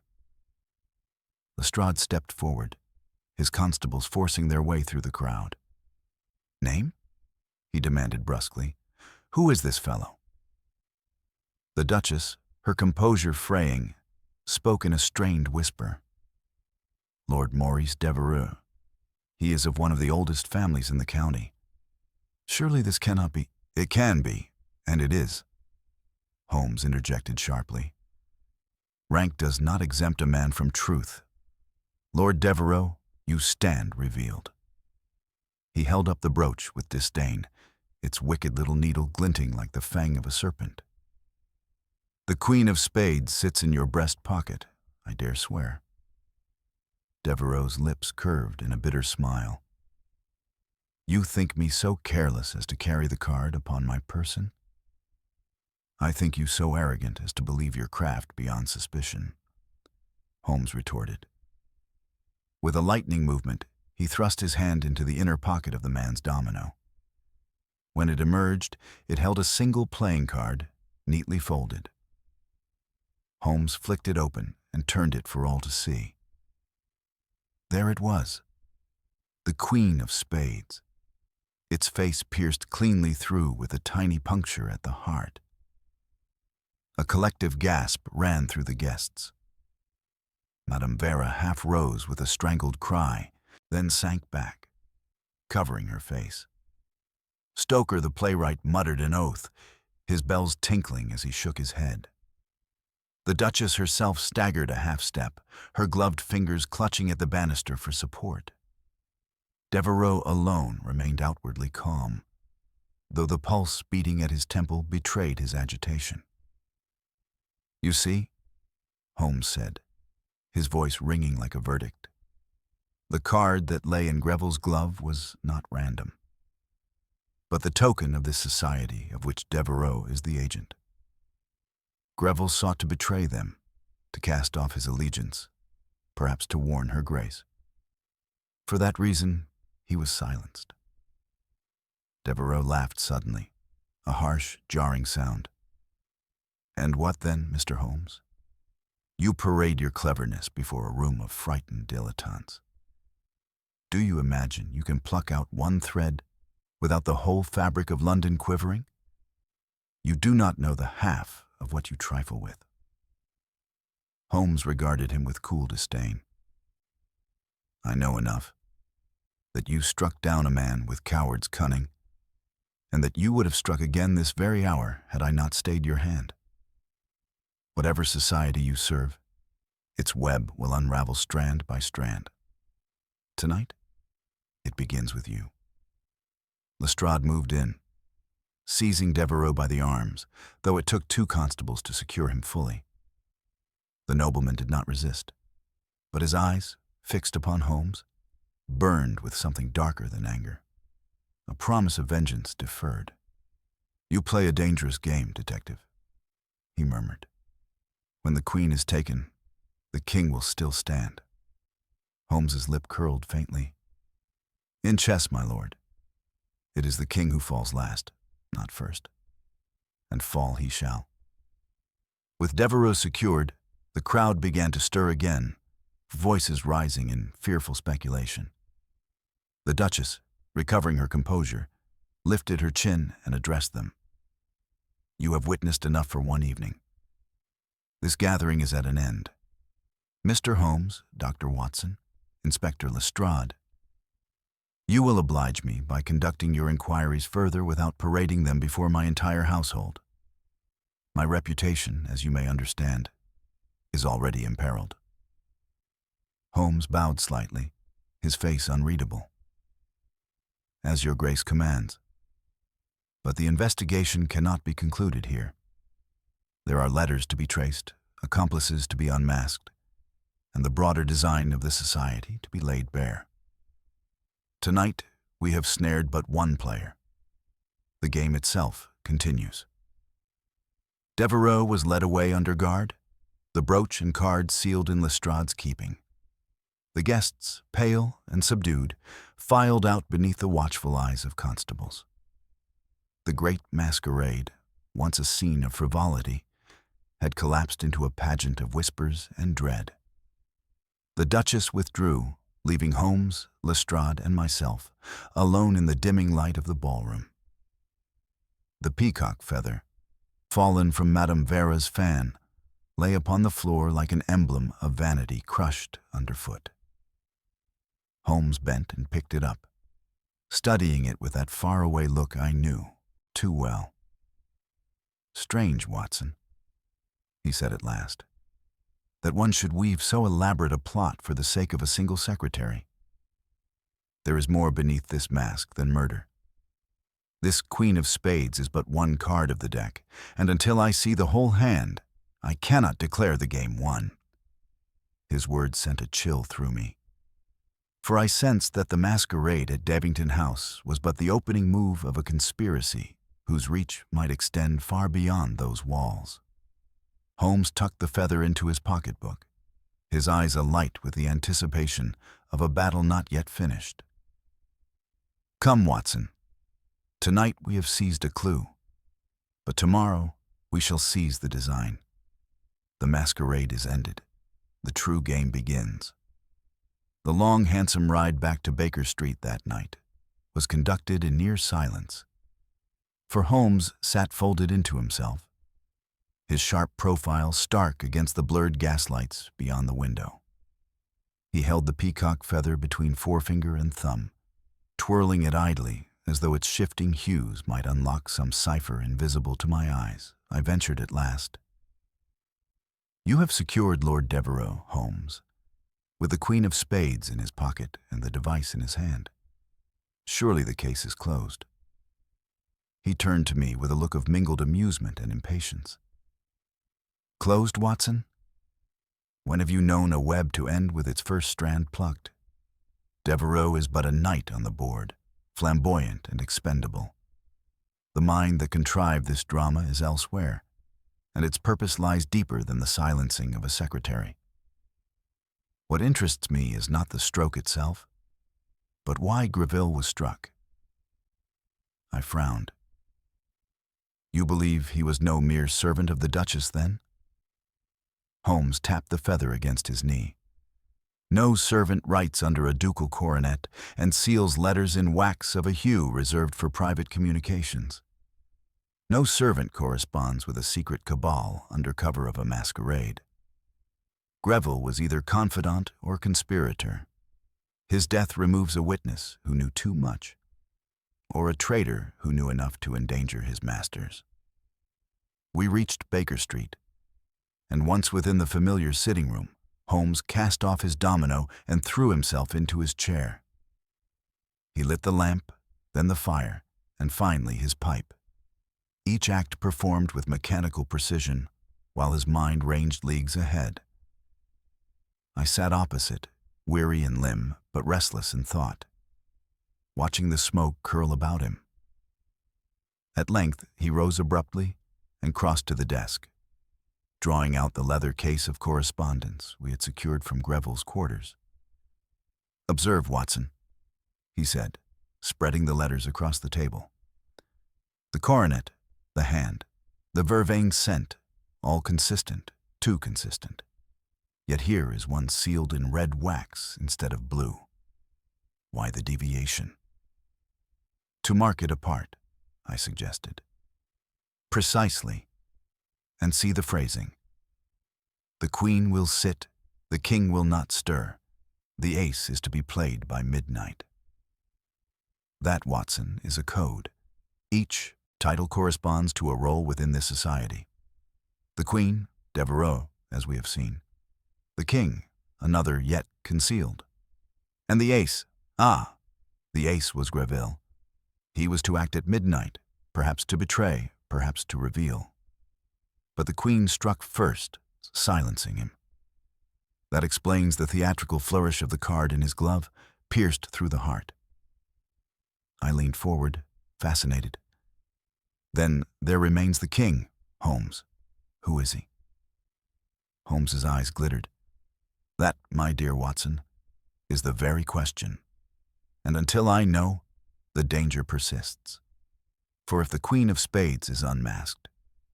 [SPEAKER 1] Lestrade stepped forward, his constables forcing their way through the crowd. "Name?" he demanded brusquely. "Who is this fellow?" The Duchess, her composure fraying, spoke in a strained whisper. "Lord Maurice Devereux. He is of one of the oldest families in the county. Surely this cannot be—" "It can be, and it is," Holmes interjected sharply. "Rank does not exempt a man from truth. Lord Devereux, you stand revealed." He held up the brooch with disdain, its wicked little needle glinting like the fang of a serpent. "The Queen of Spades sits in your breast pocket, I dare swear." Devereux's lips curved in a bitter smile. "You think me so careless as to carry the card upon my person? I think you so arrogant as to believe your craft beyond suspicion," Holmes retorted. With a lightning movement, he thrust his hand into the inner pocket of the man's domino. When it emerged, it held a single playing card, neatly folded. Holmes flicked it open and turned it for all to see. There it was, the Queen of Spades, its face pierced cleanly through with a tiny puncture at the heart. A collective gasp ran through the guests. Madame Vera half rose with a strangled cry, then sank back, covering her face. Stoker, the playwright, muttered an oath, his bells tinkling as he shook his head. The Duchess herself staggered a half-step, her gloved fingers clutching at the banister for support. Devereux alone remained outwardly calm, though the pulse beating at his temple betrayed his agitation. "You see," Holmes said, his voice ringing like a verdict. "The card that lay in Greville's glove was not random, but the token of this society of which Devereux is the agent. Greville sought to betray them, to cast off his allegiance, perhaps to warn her grace. For that reason, he was silenced." Devereux laughed suddenly, a harsh, jarring sound. "And what then, Mr. Holmes? You parade your cleverness before a room of frightened dilettantes. Do you imagine you can pluck out one thread without the whole fabric of London quivering? You do not know the half of what you trifle with." Holmes regarded him with cool disdain. "I know enough. That you struck down a man with coward's cunning, and that you would have struck again this very hour had I not stayed your hand. Whatever society you serve, its web will unravel strand by strand. Tonight, it begins with you." Lestrade moved in, seizing Devereux by the arms, though it took 2 constables to secure him fully. The nobleman did not resist, but his eyes, fixed upon Holmes, burned with something darker than anger, a promise of vengeance deferred. "You play a dangerous game, detective," he murmured. "When the Queen is taken, the King will still stand." Holmes's lip curled faintly. "In chess, my lord, it is the King who falls last, not first, and fall he shall." With Devereux secured, the crowd began to stir again, voices rising in fearful speculation. The Duchess, recovering her composure, lifted her chin and addressed them. "You have witnessed enough for one evening. This gathering is at an end. Mr. Holmes, Dr. Watson, Inspector Lestrade, you will oblige me by conducting your inquiries further without parading them before my entire household. My reputation, as you may understand, is already imperiled." Holmes bowed slightly, his face unreadable. "As your grace commands. But the investigation cannot be concluded here. There are letters to be traced, accomplices to be unmasked, and the broader design of the society to be laid bare. Tonight, we have snared but one player. The game itself continues." Devereux was led away under guard, the brooch and cards sealed in Lestrade's keeping. The guests, pale and subdued, filed out beneath the watchful eyes of constables. The great masquerade, once a scene of frivolity, had collapsed into a pageant of whispers and dread. The Duchess withdrew, leaving Holmes, Lestrade, and myself alone in the dimming light of the ballroom. The peacock feather, fallen from Madame Vera's fan, lay upon the floor like an emblem of vanity crushed underfoot. Holmes bent and picked it up, studying it with that faraway look I knew too well. "Strange, Watson," he said at last, "that one should weave so elaborate a plot for the sake of a single secretary. There is more beneath this mask than murder. This Queen of Spades is but one card of the deck, and until I see the whole hand, I cannot declare the game won." His words sent a chill through me, for I sensed that the masquerade at Devington House was but the opening move of a conspiracy whose reach might extend far beyond those walls. Holmes tucked the feather into his pocketbook, his eyes alight with the anticipation of a battle not yet finished. "Come, Watson. Tonight we have seized a clue, but tomorrow we shall seize the design. The masquerade is ended. The true game begins." The long, handsome ride back to Baker Street that night was conducted in near silence, for Holmes sat folded into himself, his sharp profile stark against the blurred gaslights beyond the window. He held the peacock feather between forefinger and thumb, twirling it idly as though its shifting hues might unlock some cipher invisible to my eyes. I ventured at last. "You have secured Lord Devereux, Holmes, with the Queen of Spades in his pocket and the device in his hand. Surely the case is closed." He turned to me with a look of mingled amusement and impatience. "Closed, Watson? When have you known a web to end with its first strand plucked? Devereux is but a knight on the board, flamboyant and expendable. The mind that contrived this drama is elsewhere, and its purpose lies deeper than the silencing of a secretary. What interests me is not the stroke itself, but why Greville was struck." I frowned. "You believe he was no mere servant of the Duchess, then?" Holmes tapped the feather against his knee. "No servant writes under a ducal coronet and seals letters in wax of a hue reserved for private communications. No servant corresponds with a secret cabal under cover of a masquerade. Greville was either confidant or conspirator. His death removes a witness who knew too much, or a traitor who knew enough to endanger his masters." We reached Baker Street, and once within the familiar sitting room, Holmes cast off his domino and threw himself into his chair. He lit the lamp, then the fire, and finally his pipe. Each act performed with mechanical precision, while his mind ranged leagues ahead. I sat opposite, weary in limb but restless in thought, watching the smoke curl about him. At length he rose abruptly and crossed to the desk, drawing out the leather case of correspondence we had secured from Greville's quarters. "Observe, Watson," he said, spreading the letters across the table. "The coronet, the hand, the vervain scent, all consistent, too consistent. Yet here is one sealed in red wax instead of blue. Why the deviation?" "To mark it apart," I suggested. "Precisely. And see the phrasing. The Queen will sit, the King will not stir. The ace is to be played by midnight. That, Watson, is a code. Each title corresponds to a role within this society. The Queen, Devereux, as we have seen. The King, another yet concealed. And the ace, the ace was Greville. He was to act at midnight, perhaps to betray, perhaps to reveal. But the Queen struck first, silencing him. That explains the theatrical flourish of the card in his glove, pierced through the heart." I leaned forward, fascinated. "Then there remains the King, Holmes. Who is he?" Holmes's eyes glittered. "That, my dear Watson, is the very question. And until I know, the danger persists. For if the Queen of Spades is unmasked,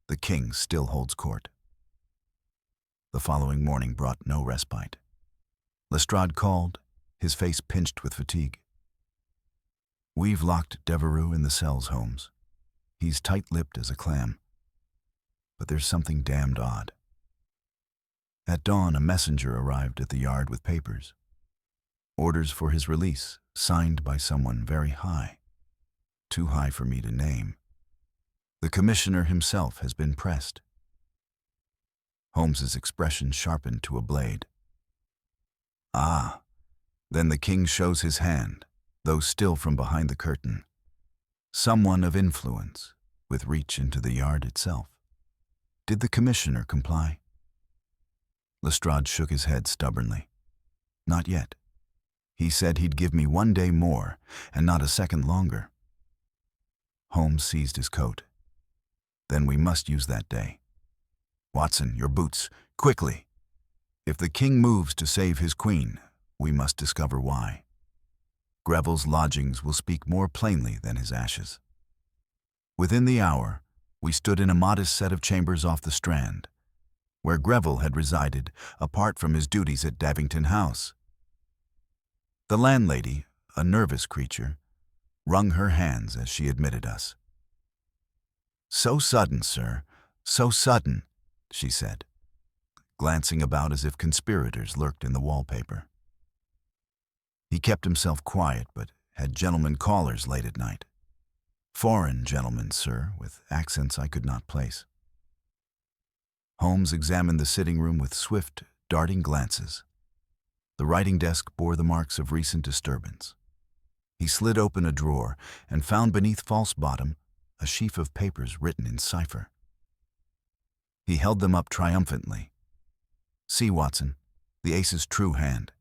[SPEAKER 1] the King still holds court." The following morning brought no respite. Lestrade called, his face pinched with fatigue. "We've locked Devereux in the cells, Holmes. He's tight-lipped as a clam. But there's something damned odd." At dawn, a messenger arrived at the yard with papers. Orders for his release, signed by someone very high. Too high for me to name. The commissioner himself has been pressed. Holmes's expression sharpened to a blade. "Ah, then the King shows his hand, though still from behind the curtain. Someone of influence, with reach into the yard itself. Did the commissioner comply?" Lestrade shook his head stubbornly. "Not yet. He said he'd give me 1 day more, and not a second longer." Holmes seized his coat. "Then we must use that day. Watson, your boots, quickly. If the King moves to save his Queen, we must discover why. Greville's lodgings will speak more plainly than his ashes." Within the hour, we stood in a modest set of chambers off the Strand, where Greville had resided apart from his duties at Davington House. The landlady, a nervous creature, wrung her hands as she admitted us. "So sudden, sir, so sudden," she said, glancing about as if conspirators lurked in the wallpaper. He kept himself quiet, but had gentlemen callers late at night. Foreign gentlemen, sir, with accents I could not place. Holmes examined the sitting room with swift, darting glances. The writing desk bore the marks of recent disturbance. He slid open a drawer and found beneath false bottom a sheaf of papers written in cipher. He held them up triumphantly. See, Watson, the ace's true hand.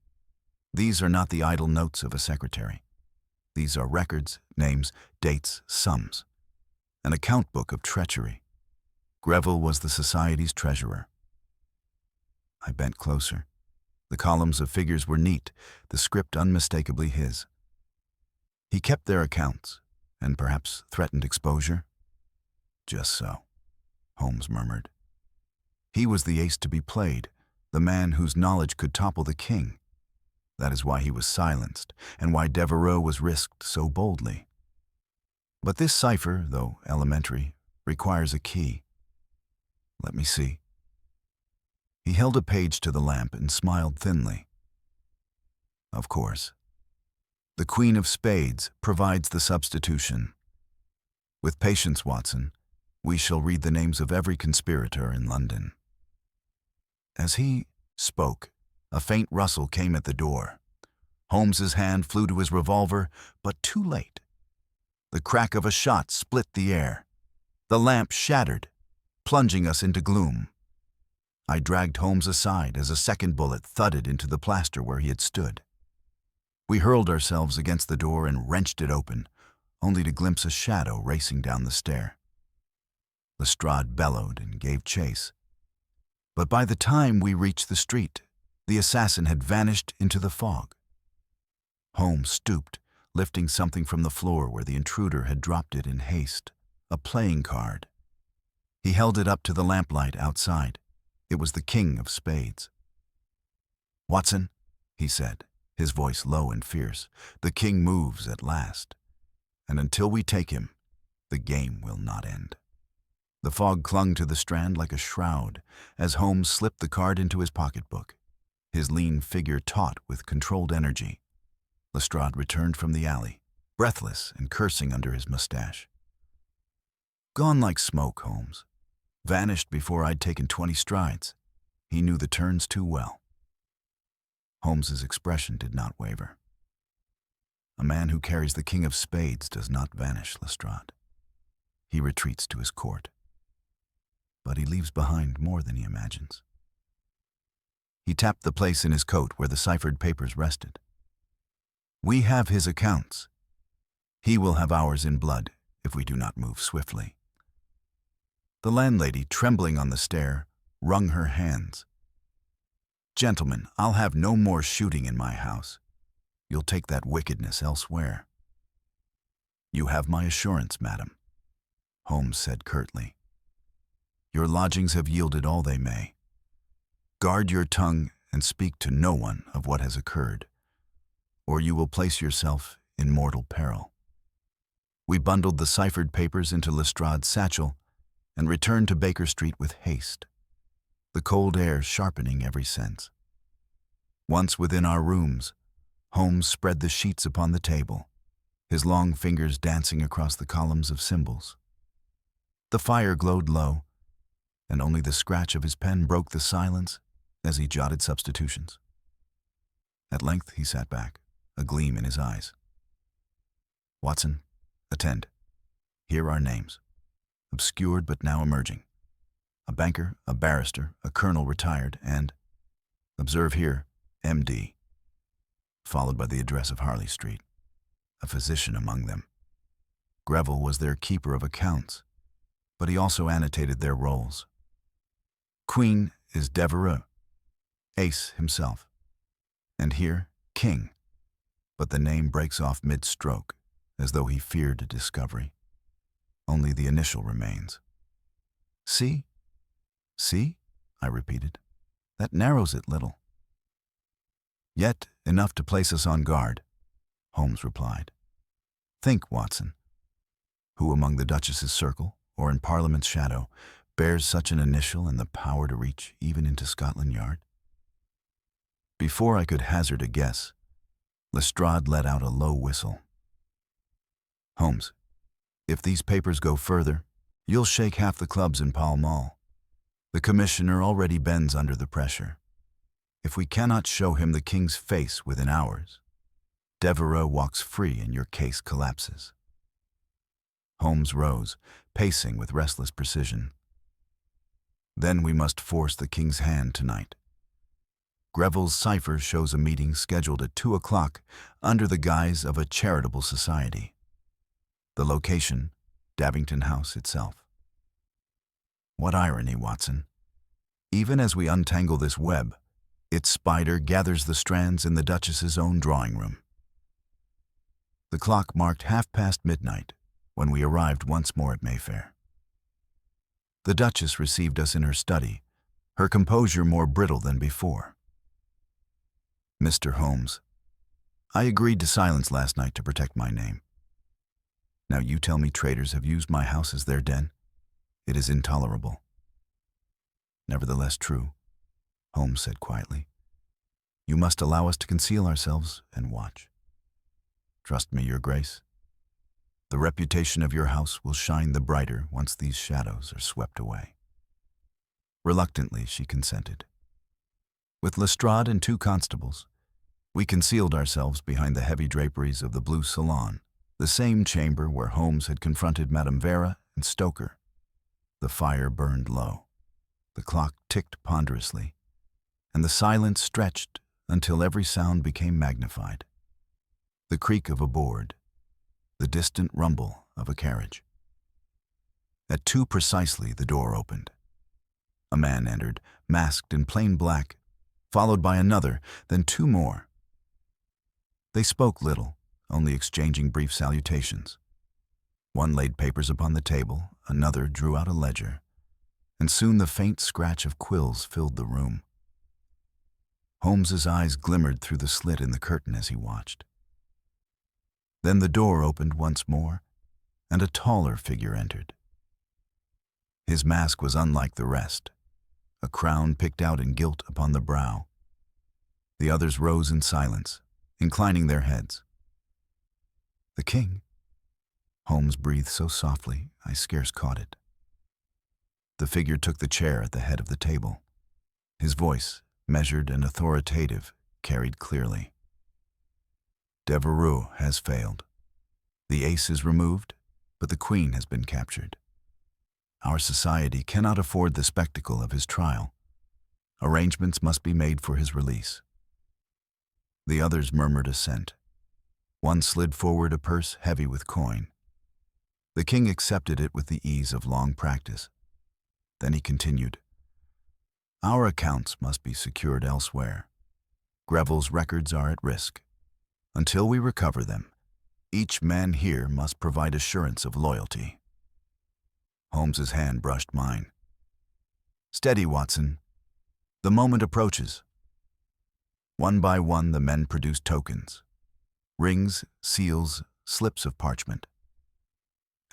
[SPEAKER 1] These are not the idle notes of a secretary. These are records, names, dates, sums. An account book of treachery. Greville was the society's treasurer. I bent closer. The columns of figures were neat, the script unmistakably his. He kept their accounts, and perhaps threatened exposure. Just so, Holmes murmured. He was the ace to be played, the man whose knowledge could topple the king. That is why he was silenced, and why Devereux was risked so boldly. But this cipher, though elementary, requires a key. Let me see. He held a page to the lamp and smiled thinly. Of course. The Queen of Spades provides the substitution. With patience, Watson, we shall read the names of every conspirator in London. As he spoke, a faint rustle came at the door. Holmes's hand flew to his revolver, but too late. The crack of a shot split the air. The lamp shattered, plunging us into gloom. I dragged Holmes aside as a second bullet thudded into the plaster where he had stood. We hurled ourselves against the door and wrenched it open, only to glimpse a shadow racing down the stair. Lestrade bellowed and gave chase. But by the time we reached the street, the assassin had vanished into the fog. Holmes stooped, lifting something from the floor where the intruder had dropped it in haste, a playing card. He held it up to the lamplight outside. It was the King of Spades. Watson, he said, his voice low and fierce, the king moves at last. And until we take him, the game will not end. The fog clung to the strand like a shroud as Holmes slipped the card into his pocketbook, his lean figure taut with controlled energy. Lestrade returned from the alley, breathless and cursing under his mustache. Gone like smoke, Holmes. Vanished before I'd taken 20 strides. He knew the turns too well. Holmes's expression did not waver. A man who carries the King of Spades does not vanish, Lestrade. He retreats to his court. But he leaves behind more than he imagines. He tapped the place in his coat where the ciphered papers rested. We have his accounts. He will have ours in blood if we do not move swiftly. The landlady, trembling on the stair, wrung her hands. Gentlemen, I'll have no more shooting in my house. You'll take that wickedness elsewhere. You have my assurance, madam, Holmes said curtly. Your lodgings have yielded all they may. Guard your tongue and speak to no one of what has occurred, or you will place yourself in mortal peril. We bundled the ciphered papers into Lestrade's satchel and returned to Baker Street with haste, the cold air sharpening every sense. Once within our rooms, Holmes spread the sheets upon the table, his long fingers dancing across the columns of symbols. The fire glowed low, and only the scratch of his pen broke the silence as he jotted substitutions. At length he sat back, a gleam in his eyes. Watson, attend. Here are names, obscured but now emerging. A banker, a barrister, a colonel retired, and, observe here, M.D., followed by the address of Harley Street, a physician among them. Greville was their keeper of accounts, but he also annotated their roles. Queen is Devereux, Ace himself, and here, King, but the name breaks off mid-stroke, as though he feared a discovery. Only the initial remains. See? See? I repeated. That narrows it little. Yet enough to place us on guard, Holmes replied. Think, Watson. Who among the Duchess's circle, or in Parliament's shadow, bears such an initial and the power to reach even into Scotland Yard? Before I could hazard a guess, Lestrade let out a low whistle. Holmes, if these papers go further, you'll shake half the clubs in Pall Mall. The commissioner already bends under the pressure. If we cannot show him the king's face within hours, Devereux walks free and your case collapses. Holmes rose, pacing with restless precision. Then we must force the king's hand tonight. Greville's cipher shows a meeting scheduled at 2 o'clock under the guise of a charitable society. The location, Davington House itself. What irony, Watson. Even as we untangle this web, its spider gathers the strands in the Duchess's own drawing room. The clock marked midnight when we arrived once more at Mayfair. The Duchess received us in her study, her composure more brittle than before. Mr. Holmes, I agreed to silence last night to protect my name. Now you tell me traitors have used my house as their den? It is intolerable. Nevertheless true, Holmes said quietly. You must allow us to conceal ourselves and watch. Trust me, Your Grace. The reputation of your house will shine the brighter once these shadows are swept away. Reluctantly, she consented. With Lestrade and 2 constables, we concealed ourselves behind the heavy draperies of the blue salon, the same chamber where Holmes had confronted Madame Vera and Stoker. The fire burned low, the clock ticked ponderously, and the silence stretched until every sound became magnified. The creak of a board, the distant rumble of a carriage. At 2 precisely, the door opened. A man entered, masked in plain black, followed by another, then 2 more. They spoke little, only exchanging brief salutations. One laid papers upon the table, another drew out a ledger, and soon the faint scratch of quills filled the room. Holmes's eyes glimmered through the slit in the curtain as he watched. Then the door opened once more, and a taller figure entered. His mask was unlike the rest, a crown picked out in gilt upon the brow. The others rose in silence, inclining their heads. The king? Holmes breathed so softly, I scarce caught it. The figure took the chair at the head of the table. His voice, measured and authoritative, carried clearly. Devereux has failed. The ace is removed, but the queen has been captured. Our society cannot afford the spectacle of his trial. Arrangements must be made for his release. The others murmured assent. One slid forward a purse heavy with coin. The king accepted it with the ease of long practice. Then he continued, Our accounts must be secured elsewhere. Greville's records are at risk. Until we recover them, each man here must provide assurance of loyalty. Holmes's hand brushed mine. Steady, Watson. The moment approaches. One by one, the men produced tokens. Rings, seals, slips of parchment.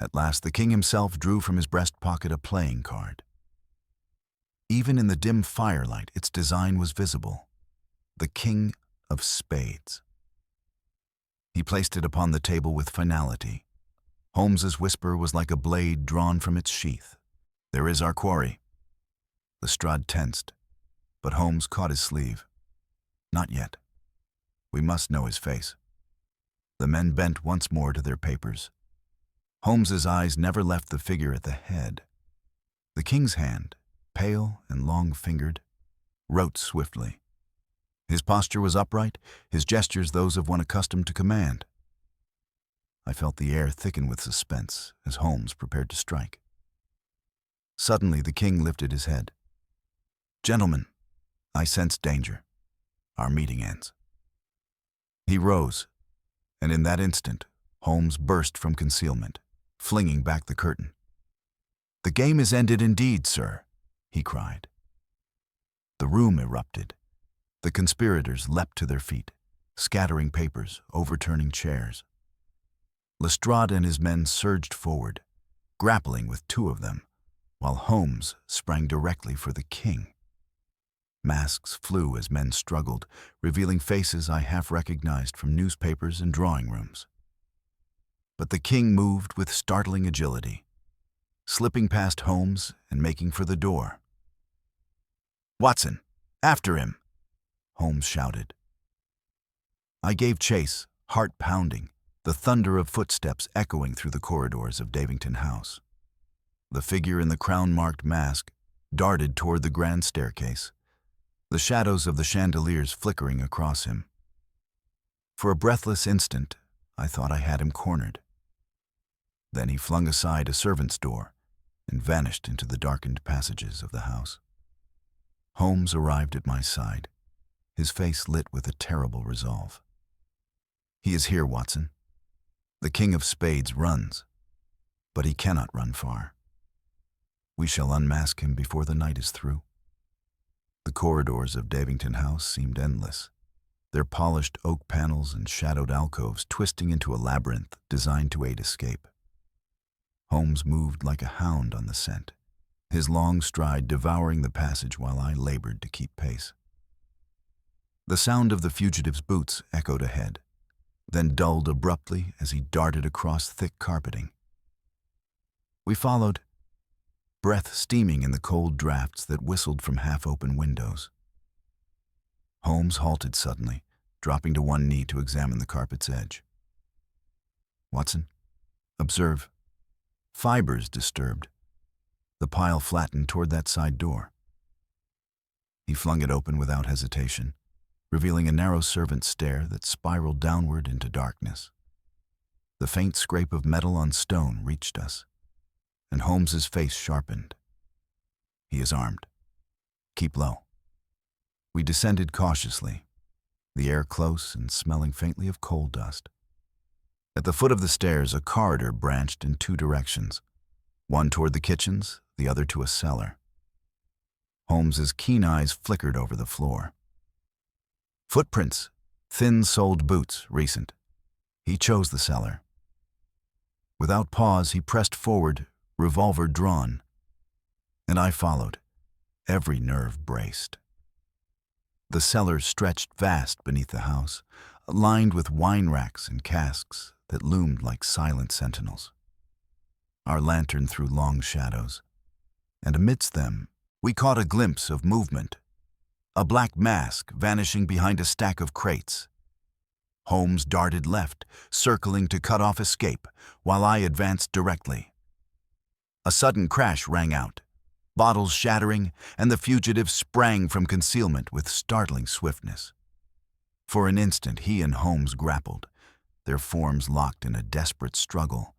[SPEAKER 1] At last, the king himself drew from his breast pocket a playing card. Even in the dim firelight, its design was visible. The King of Spades. He placed it upon the table with finality. Holmes's whisper was like a blade drawn from its sheath. There is our quarry. Lestrade tensed, but Holmes caught his sleeve. Not yet. We must know his face. The men bent once more to their papers. Holmes's eyes never left the figure at the head. The king's hand, pale and long-fingered, wrote swiftly. His posture was upright, his gestures those of one accustomed to command. I felt the air thicken with suspense as Holmes prepared to strike. Suddenly the king lifted his head. Gentlemen, I sense danger. Our meeting ends. He rose, and in that instant, Holmes burst from concealment, flinging back the curtain. The game is ended indeed, sir, he cried. The room erupted. The conspirators leapt to their feet, scattering papers, overturning chairs. Lestrade and his men surged forward, grappling with 2 of them, while Holmes sprang directly for the king. Masks flew as men struggled, revealing faces I half recognized from newspapers and drawing rooms. But the king moved with startling agility, slipping past Holmes and making for the door. "Watson, after him!" Holmes shouted. I gave chase, heart pounding, the thunder of footsteps echoing through the corridors of Davington House. The figure in the crown-marked mask darted toward the grand staircase, the shadows of the chandeliers flickering across him. For a breathless instant, I thought I had him cornered. Then he flung aside a servant's door and vanished into the darkened passages of the house. Holmes arrived at my side, his face lit with a terrible resolve. "He is here, Watson. The King of Spades runs, but he cannot run far. We shall unmask him before the night is through." The corridors of Davington House seemed endless, their polished oak panels and shadowed alcoves twisting into a labyrinth designed to aid escape. Holmes moved like a hound on the scent, his long stride devouring the passage while I labored to keep pace. The sound of the fugitive's boots echoed ahead, then dulled abruptly as he darted across thick carpeting. We followed, breath steaming in the cold drafts that whistled from half-open windows. Holmes halted suddenly, dropping to one knee to examine the carpet's edge. "Watson, observe. Fibers disturbed. The pile flattened toward that side door." He flung it open without hesitation, revealing a narrow servant's stair that spiraled downward into darkness. The faint scrape of metal on stone reached us, and Holmes's face sharpened. "He is armed. Keep low." We descended cautiously, the air close and smelling faintly of coal dust. At the foot of the stairs, a corridor branched in two directions, one toward the kitchens, the other to a cellar. Holmes's keen eyes flickered over the floor. Footprints, thin-soled boots, recent. He chose the cellar. Without pause, he pressed forward, revolver drawn, and I followed, every nerve braced. The cellar stretched vast beneath the house, lined with wine racks and casks that loomed like silent sentinels. Our lantern threw long shadows, and amidst them we caught a glimpse of movement, a black mask vanishing behind a stack of crates. Holmes darted left, circling to cut off escape, while I advanced directly. A sudden crash rang out, bottles shattering, and the fugitive sprang from concealment with startling swiftness. For an instant he and Holmes grappled, their forms locked in a desperate struggle,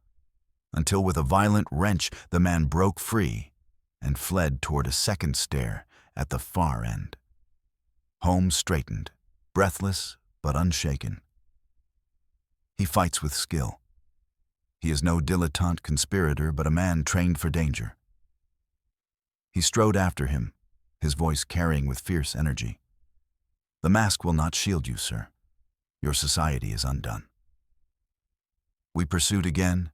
[SPEAKER 1] until with a violent wrench the man broke free and fled toward a second stair at the far end. Holmes straightened, breathless but unshaken. He fights with skill. He is no dilettante conspirator, but a man trained for danger. He strode after him, his voice carrying with fierce energy. "The mask will not shield you, sir. Your society is undone." We pursued again,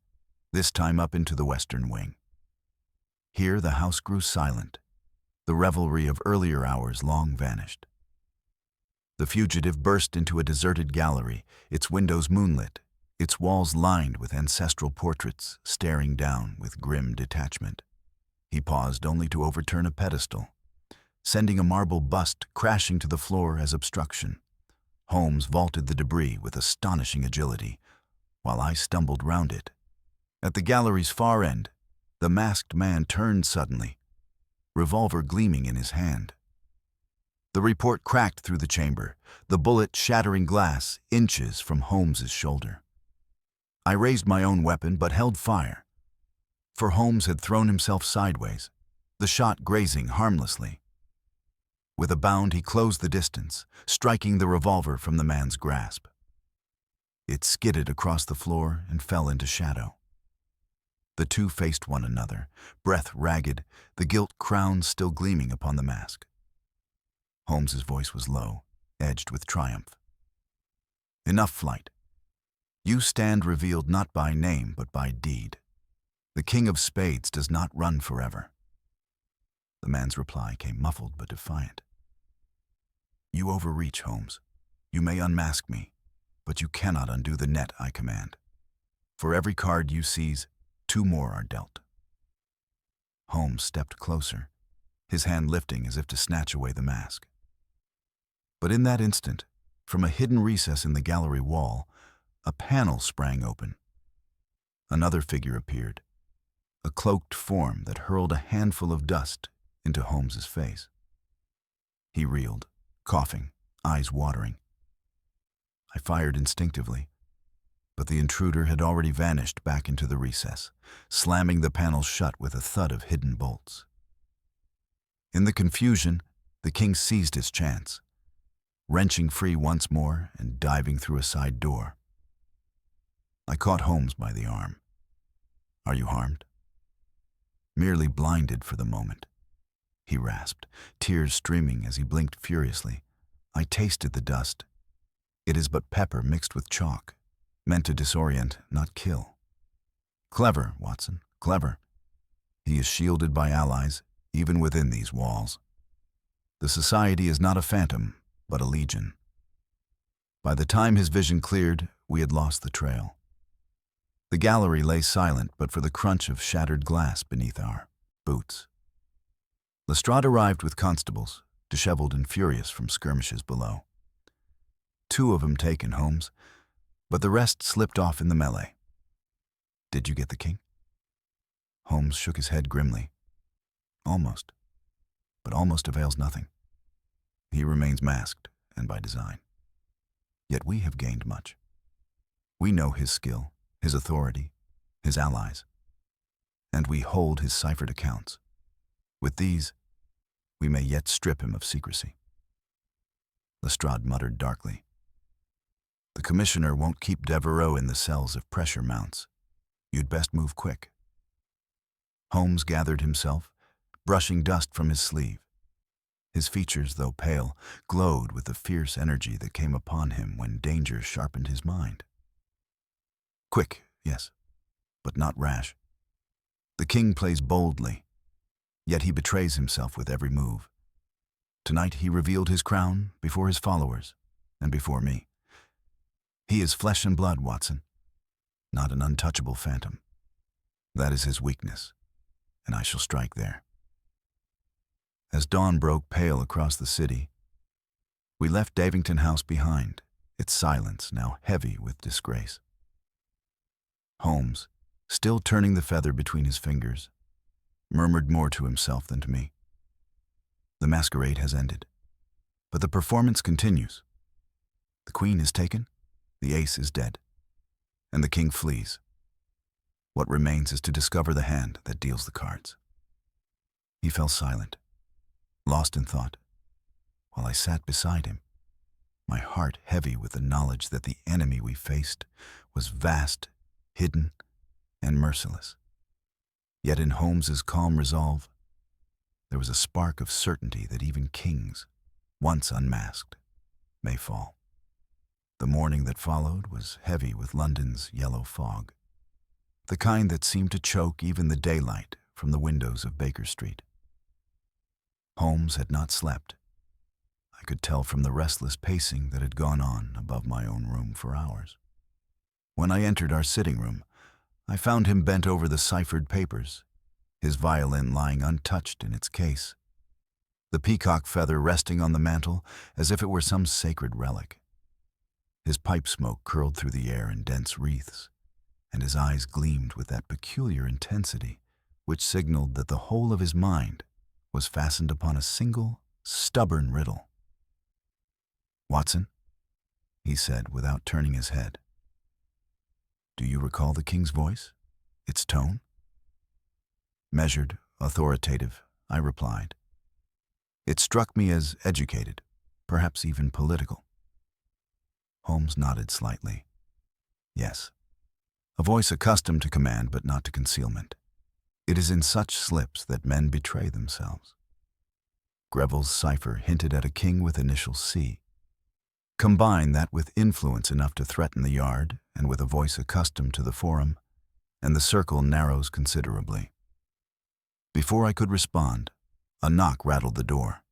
[SPEAKER 1] this time up into the western wing. Here the house grew silent, the revelry of earlier hours long vanished. The fugitive burst into a deserted gallery, its windows moonlit, its walls lined with ancestral portraits staring down with grim detachment. He paused only to overturn a pedestal, sending a marble bust crashing to the floor as obstruction. Holmes vaulted the debris with astonishing agility, while I stumbled round it. At the gallery's far end, the masked man turned suddenly, revolver gleaming in his hand. The report cracked through the chamber, the bullet shattering glass inches from Holmes's shoulder. I raised my own weapon but held fire, for Holmes had thrown himself sideways, the shot grazing harmlessly. With a bound he closed the distance, striking the revolver from the man's grasp. It skidded across the floor and fell into shadow. The two faced one another, breath ragged, the gilt crown still gleaming upon the mask. Holmes's voice was low, edged with triumph. "Enough flight. You stand revealed not by name but by deed. The King of Spades does not run forever." The man's reply came muffled but defiant. You overreach, Holmes. You may unmask me, but you cannot undo the net I command. For every card you seize, 2 more are dealt. Holmes stepped closer, his hand lifting as if to snatch away the mask. But in that instant, from a hidden recess in the gallery wall, a panel sprang open. Another figure appeared, a cloaked form that hurled a handful of dust into Holmes's face. He reeled, coughing, eyes watering. I fired instinctively, but the intruder had already vanished back into the recess, slamming the panel shut with a thud of hidden bolts. In the confusion, the king seized his chance, wrenching free once more and diving through a side door. I caught Holmes by the arm. "Are you harmed?" "Merely blinded for the moment," he rasped, tears streaming as he blinked furiously. "I tasted the dust. It is but pepper mixed with chalk, meant to disorient, not kill." "Clever, Watson, clever. He is shielded by allies, even within these walls. The society is not a phantom, but a legion." By the time his vision cleared, we had lost the trail. The gallery lay silent but for the crunch of shattered glass beneath our boots. Lestrade arrived with constables, disheveled and furious from skirmishes below. 2 of them taken, Holmes, but the rest slipped off in the melee. "Did you get the king?" Holmes shook his head grimly. "Almost. But almost avails nothing. He remains masked, and by design. Yet we have gained much. We know his skill, his authority, his allies, and we hold his ciphered accounts. With these, we may yet strip him of secrecy." Lestrade muttered darkly. "The commissioner won't keep Devereux in the cells if pressure mounts. You'd best move quick." Holmes gathered himself, brushing dust from his sleeve. His features, though pale, glowed with the fierce energy that came upon him when danger sharpened his mind. "Quick, yes, but not rash. The king plays boldly, yet he betrays himself with every move. Tonight he revealed his crown before his followers and before me. He is flesh and blood, Watson, not an untouchable phantom. That is his weakness, and I shall strike there." As dawn broke pale across the city, we left Davington House behind, its silence now heavy with disgrace. Holmes, still turning the feather between his fingers, murmured more to himself than to me. The masquerade has ended, but the performance continues. The queen is taken, the ace is dead, and the king flees. What remains is to discover the hand that deals the cards. He fell silent, lost in thought, while I sat beside him, my heart heavy with the knowledge that the enemy we faced was vast, hidden, and merciless. Yet in Holmes's calm resolve, there was a spark of certainty that even kings, once unmasked, may fall. The morning that followed was heavy with London's yellow fog, the kind that seemed to choke even the daylight from the windows of Baker Street. Holmes had not slept. I could tell from the restless pacing that had gone on above my own room for hours. When I entered our sitting room, I found him bent over the ciphered papers, his violin lying untouched in its case, the peacock feather resting on the mantel as if it were some sacred relic. His pipe smoke curled through the air in dense wreaths, and his eyes gleamed with that peculiar intensity which signaled that the whole of his mind was fastened upon a single, stubborn riddle. "Watson," he said without turning his head, "do you recall the king's voice, its tone?" "Measured, authoritative," I replied. "It struck me as educated, perhaps even political." Holmes nodded slightly. "Yes, a voice accustomed to command but not to concealment. It is in such slips that men betray themselves. Greville's cipher hinted at a king with initial C. Combine that with influence enough to threaten the yard and with a voice accustomed to the forum, and the circle narrows considerably." Before I could respond, a knock rattled the door.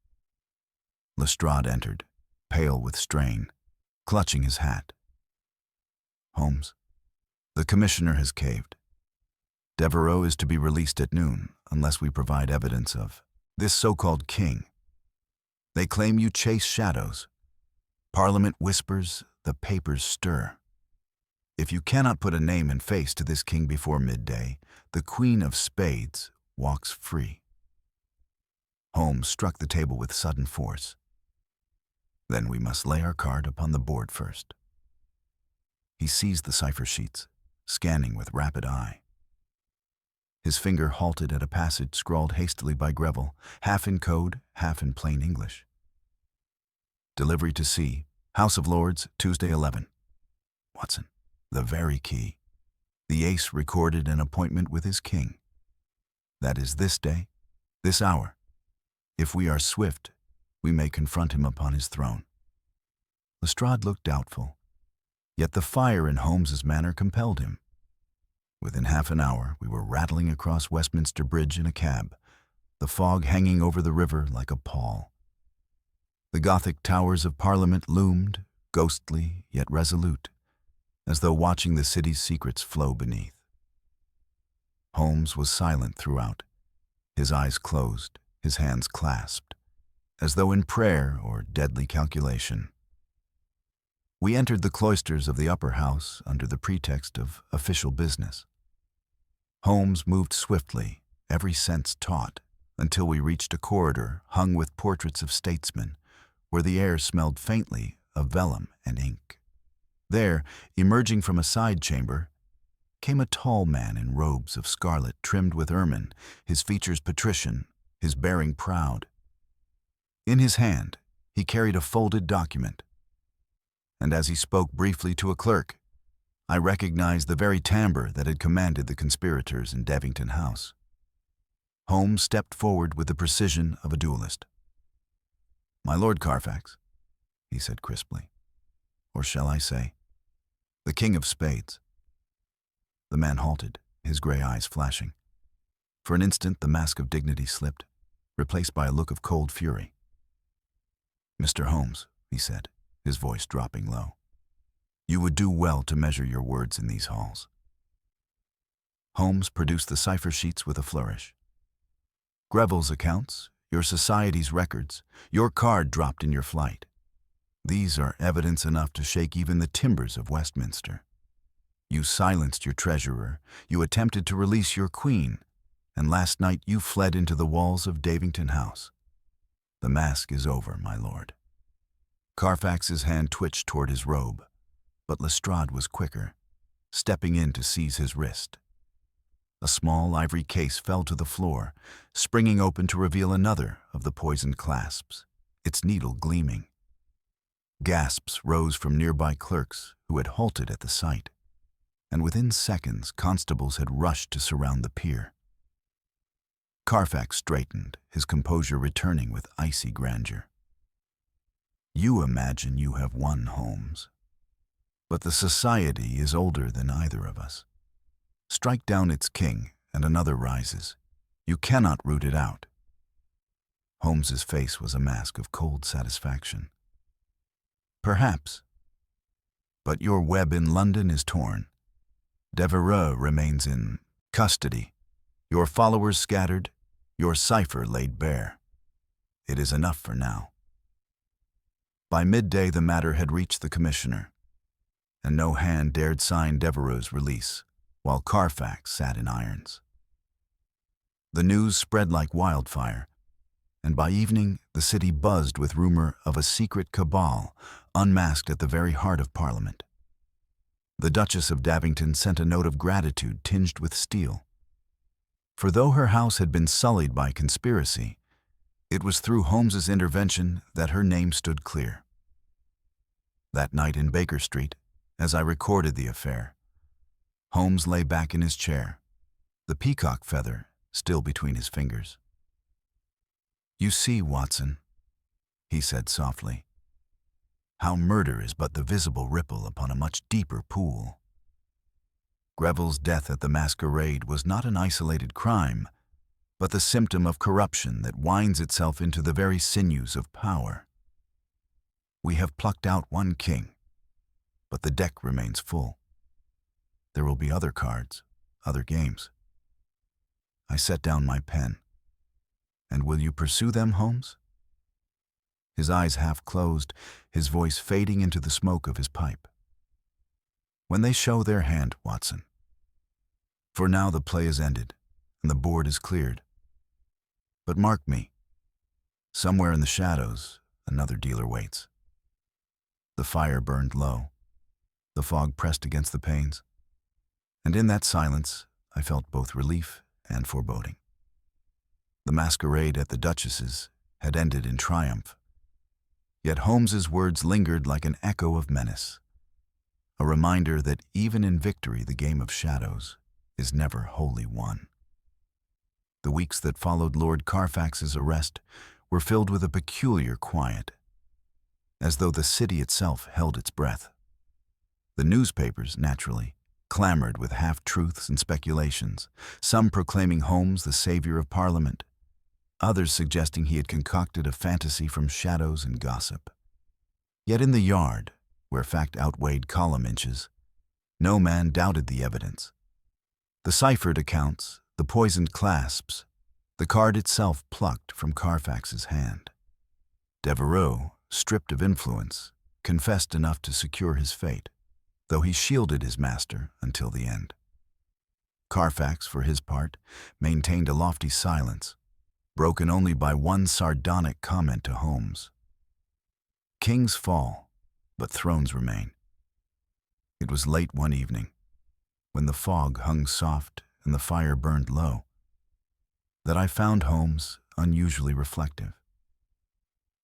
[SPEAKER 1] Lestrade entered, pale with strain, clutching his hat. "Holmes, the commissioner has caved. Devereux is to be released at noon unless we provide evidence of this so-called king. They claim you chase shadows. Parliament whispers, the papers stir. If you cannot put a name and face to this king before midday, the Queen of Spades walks free." Holmes struck the table with sudden force. "Then we must lay our card upon the board first." He seized the cipher sheets, scanning with rapid eye. His finger halted at a passage scrawled hastily by Greville, half in code, half in plain English. "Delivery to C, House of Lords, Tuesday 11. Watson, the very key. The ace recorded an appointment with his king. That is this day, this hour. If we are swift, we may confront him upon his throne." Lestrade looked doubtful, yet the fire in Holmes's manner compelled him. Within half an hour, we were rattling across Westminster Bridge in a cab, the fog hanging over the river like a pall. The Gothic towers of Parliament loomed, ghostly yet resolute, as though watching the city's secrets flow beneath. Holmes was silent throughout, his eyes closed, his hands clasped, as though in prayer or deadly calculation. We entered the cloisters of the upper house under the pretext of official business. Holmes moved swiftly, every sense taut, until we reached a corridor hung with portraits of statesmen, where the air smelled faintly of vellum and ink. There, emerging from a side chamber, came a tall man in robes of scarlet trimmed with ermine, his features patrician, his bearing proud. In his hand, he carried a folded document, and as he spoke briefly to a clerk, I recognized the very timbre that had commanded the conspirators in Devington House. Holmes stepped forward with the precision of a duelist. "My Lord Carfax," he said crisply, "or shall I say, the King of Spades." The man halted, his gray eyes flashing. For an instant the mask of dignity slipped, replaced by a look of cold fury. "Mr. Holmes," he said, his voice dropping low, "you would do well to measure your words in these halls." Holmes produced the cipher sheets with a flourish. "Greville's accounts, your society's records, your card dropped in your flight. These are evidence enough to shake even the timbers of Westminster. You silenced your treasurer, you attempted to release your queen, and last night you fled into the walls of Devington House. The mask is over, my lord." Carfax's hand twitched toward his robe, but Lestrade was quicker, stepping in to seize his wrist. A small ivory case fell to the floor, springing open to reveal another of the poisoned clasps, its needle gleaming. Gasps rose from nearby clerks who had halted at the sight, and within seconds constables had rushed to surround the pier. Carfax straightened, his composure returning with icy grandeur. "You imagine you have won, Holmes. But the society is older than either of us. Strike down its king, and another rises. You cannot root it out." Holmes's face was a mask of cold satisfaction. "Perhaps. But your web in London is torn. Devereux remains in custody. Your followers scattered, your cipher laid bare. It is enough for now." By midday the matter had reached the commissioner, and no hand dared sign Devereux's release, while Carfax sat in irons. The news spread like wildfire, and by evening the city buzzed with rumor of a secret cabal unmasked at the very heart of Parliament. The Duchess of Davington sent a note of gratitude tinged with steel. For though her house had been sullied by conspiracy, it was through Holmes's intervention that her name stood clear. That night in Baker Street, as I recorded the affair, Holmes lay back in his chair, the peacock feather still between his fingers. "You see, Watson," he said softly, "how murder is but the visible ripple upon a much deeper pool. Greville's death at the Masquerade was not an isolated crime, but the symptom of corruption that winds itself into the very sinews of power. We have plucked out one king, but the deck remains full. There will be other cards, other games. I set down my pen. And will you pursue them, Holmes? His eyes half closed, his voice fading into the smoke of his pipe. When they show their hand, Watson. For now the play is ended, and the board is cleared. But mark me, somewhere in the shadows, another dealer waits. The fire burned low. The fog pressed against the panes. And in that silence, I felt both relief and foreboding. The masquerade at the Duchess's had ended in triumph. Yet Holmes's words lingered like an echo of menace, a reminder that even in victory the game of shadows is never wholly won. The weeks that followed Lord Carfax's arrest were filled with a peculiar quiet, as though the city itself held its breath. The newspapers, naturally, clamored with half-truths and speculations, some proclaiming Holmes the savior of Parliament, others suggesting he had concocted a fantasy from shadows and gossip. Yet in the yard, where fact outweighed column inches, no man doubted the evidence. The ciphered accounts, the poisoned clasps, the card itself plucked from Carfax's hand. Devereux, stripped of influence, confessed enough to secure his fate, though he shielded his master until the end. Carfax, for his part, maintained a lofty silence, broken only by one sardonic comment to Holmes. Kings fall, but thrones remain. It was late one evening, when the fog hung soft and the fire burned low, that I found Holmes unusually reflective.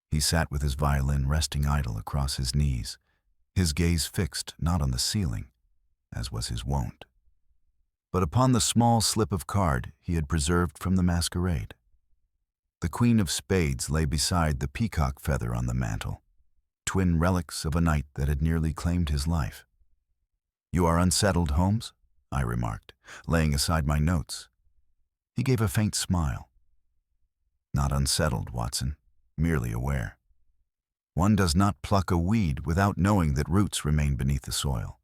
[SPEAKER 1] He sat with his violin resting idle across his knees, his gaze fixed not on the ceiling, as was his wont, but upon the small slip of card he had preserved from the masquerade. The Queen of Spades lay beside the peacock feather on the mantel, twin relics of a night that had nearly claimed his life. "You are unsettled, Holmes?" I remarked, laying aside my notes. He gave a faint smile. "Not unsettled, Watson, merely aware. One does not pluck a weed without knowing that roots remain beneath the soil.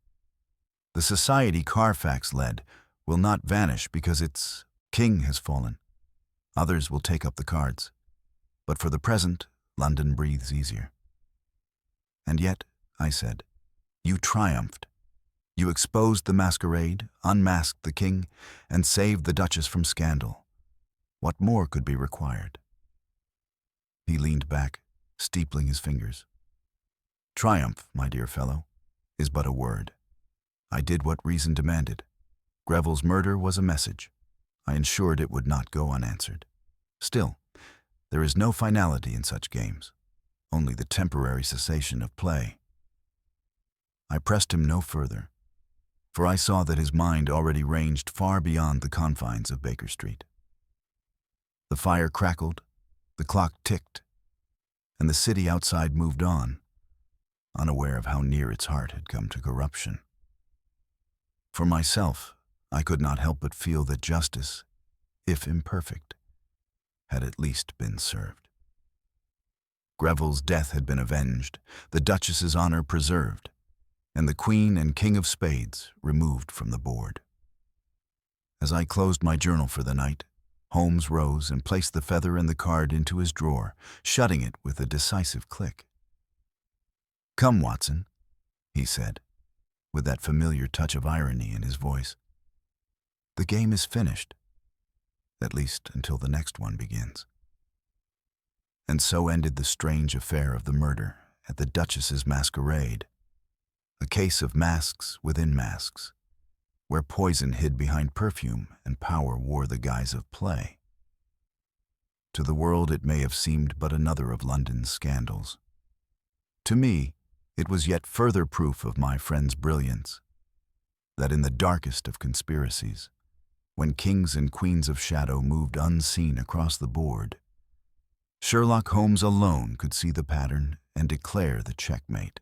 [SPEAKER 1] The society Carfax led will not vanish because its king has fallen. Others will take up the cards. But for the present, London breathes easier." "And yet," I said, "you triumphed. You exposed the masquerade, unmasked the king, and saved the Duchess from scandal. What more could be required?" He leaned back, steepling his fingers. "Triumph, my dear fellow, is but a word. I did what reason demanded. Greville's murder was a message. I ensured it would not go unanswered. Still, there is no finality in such games, only the temporary cessation of play." I pressed him no further, for I saw that his mind already ranged far beyond the confines of Baker Street. The fire crackled, the clock ticked, and the city outside moved on, unaware of how near its heart had come to corruption. For myself, I could not help but feel that justice, if imperfect, had at least been served. Greville's death had been avenged, the Duchess's honor preserved, and the Queen and King of Spades removed from the board. As I closed my journal for the night, Holmes rose and placed the feather and the card into his drawer, shutting it with a decisive click. "Come, Watson," he said, with that familiar touch of irony in his voice. "The game is finished, at least until the next one begins." And so ended the strange affair of the murder at the Duchess's masquerade, a case of masks within masks, where poison hid behind perfume and power wore the guise of play. To the world it may have seemed but another of London's scandals. To me, it was yet further proof of my friend's brilliance, that in the darkest of conspiracies, when kings and queens of shadow moved unseen across the board, Sherlock Holmes alone could see the pattern and declare the checkmate.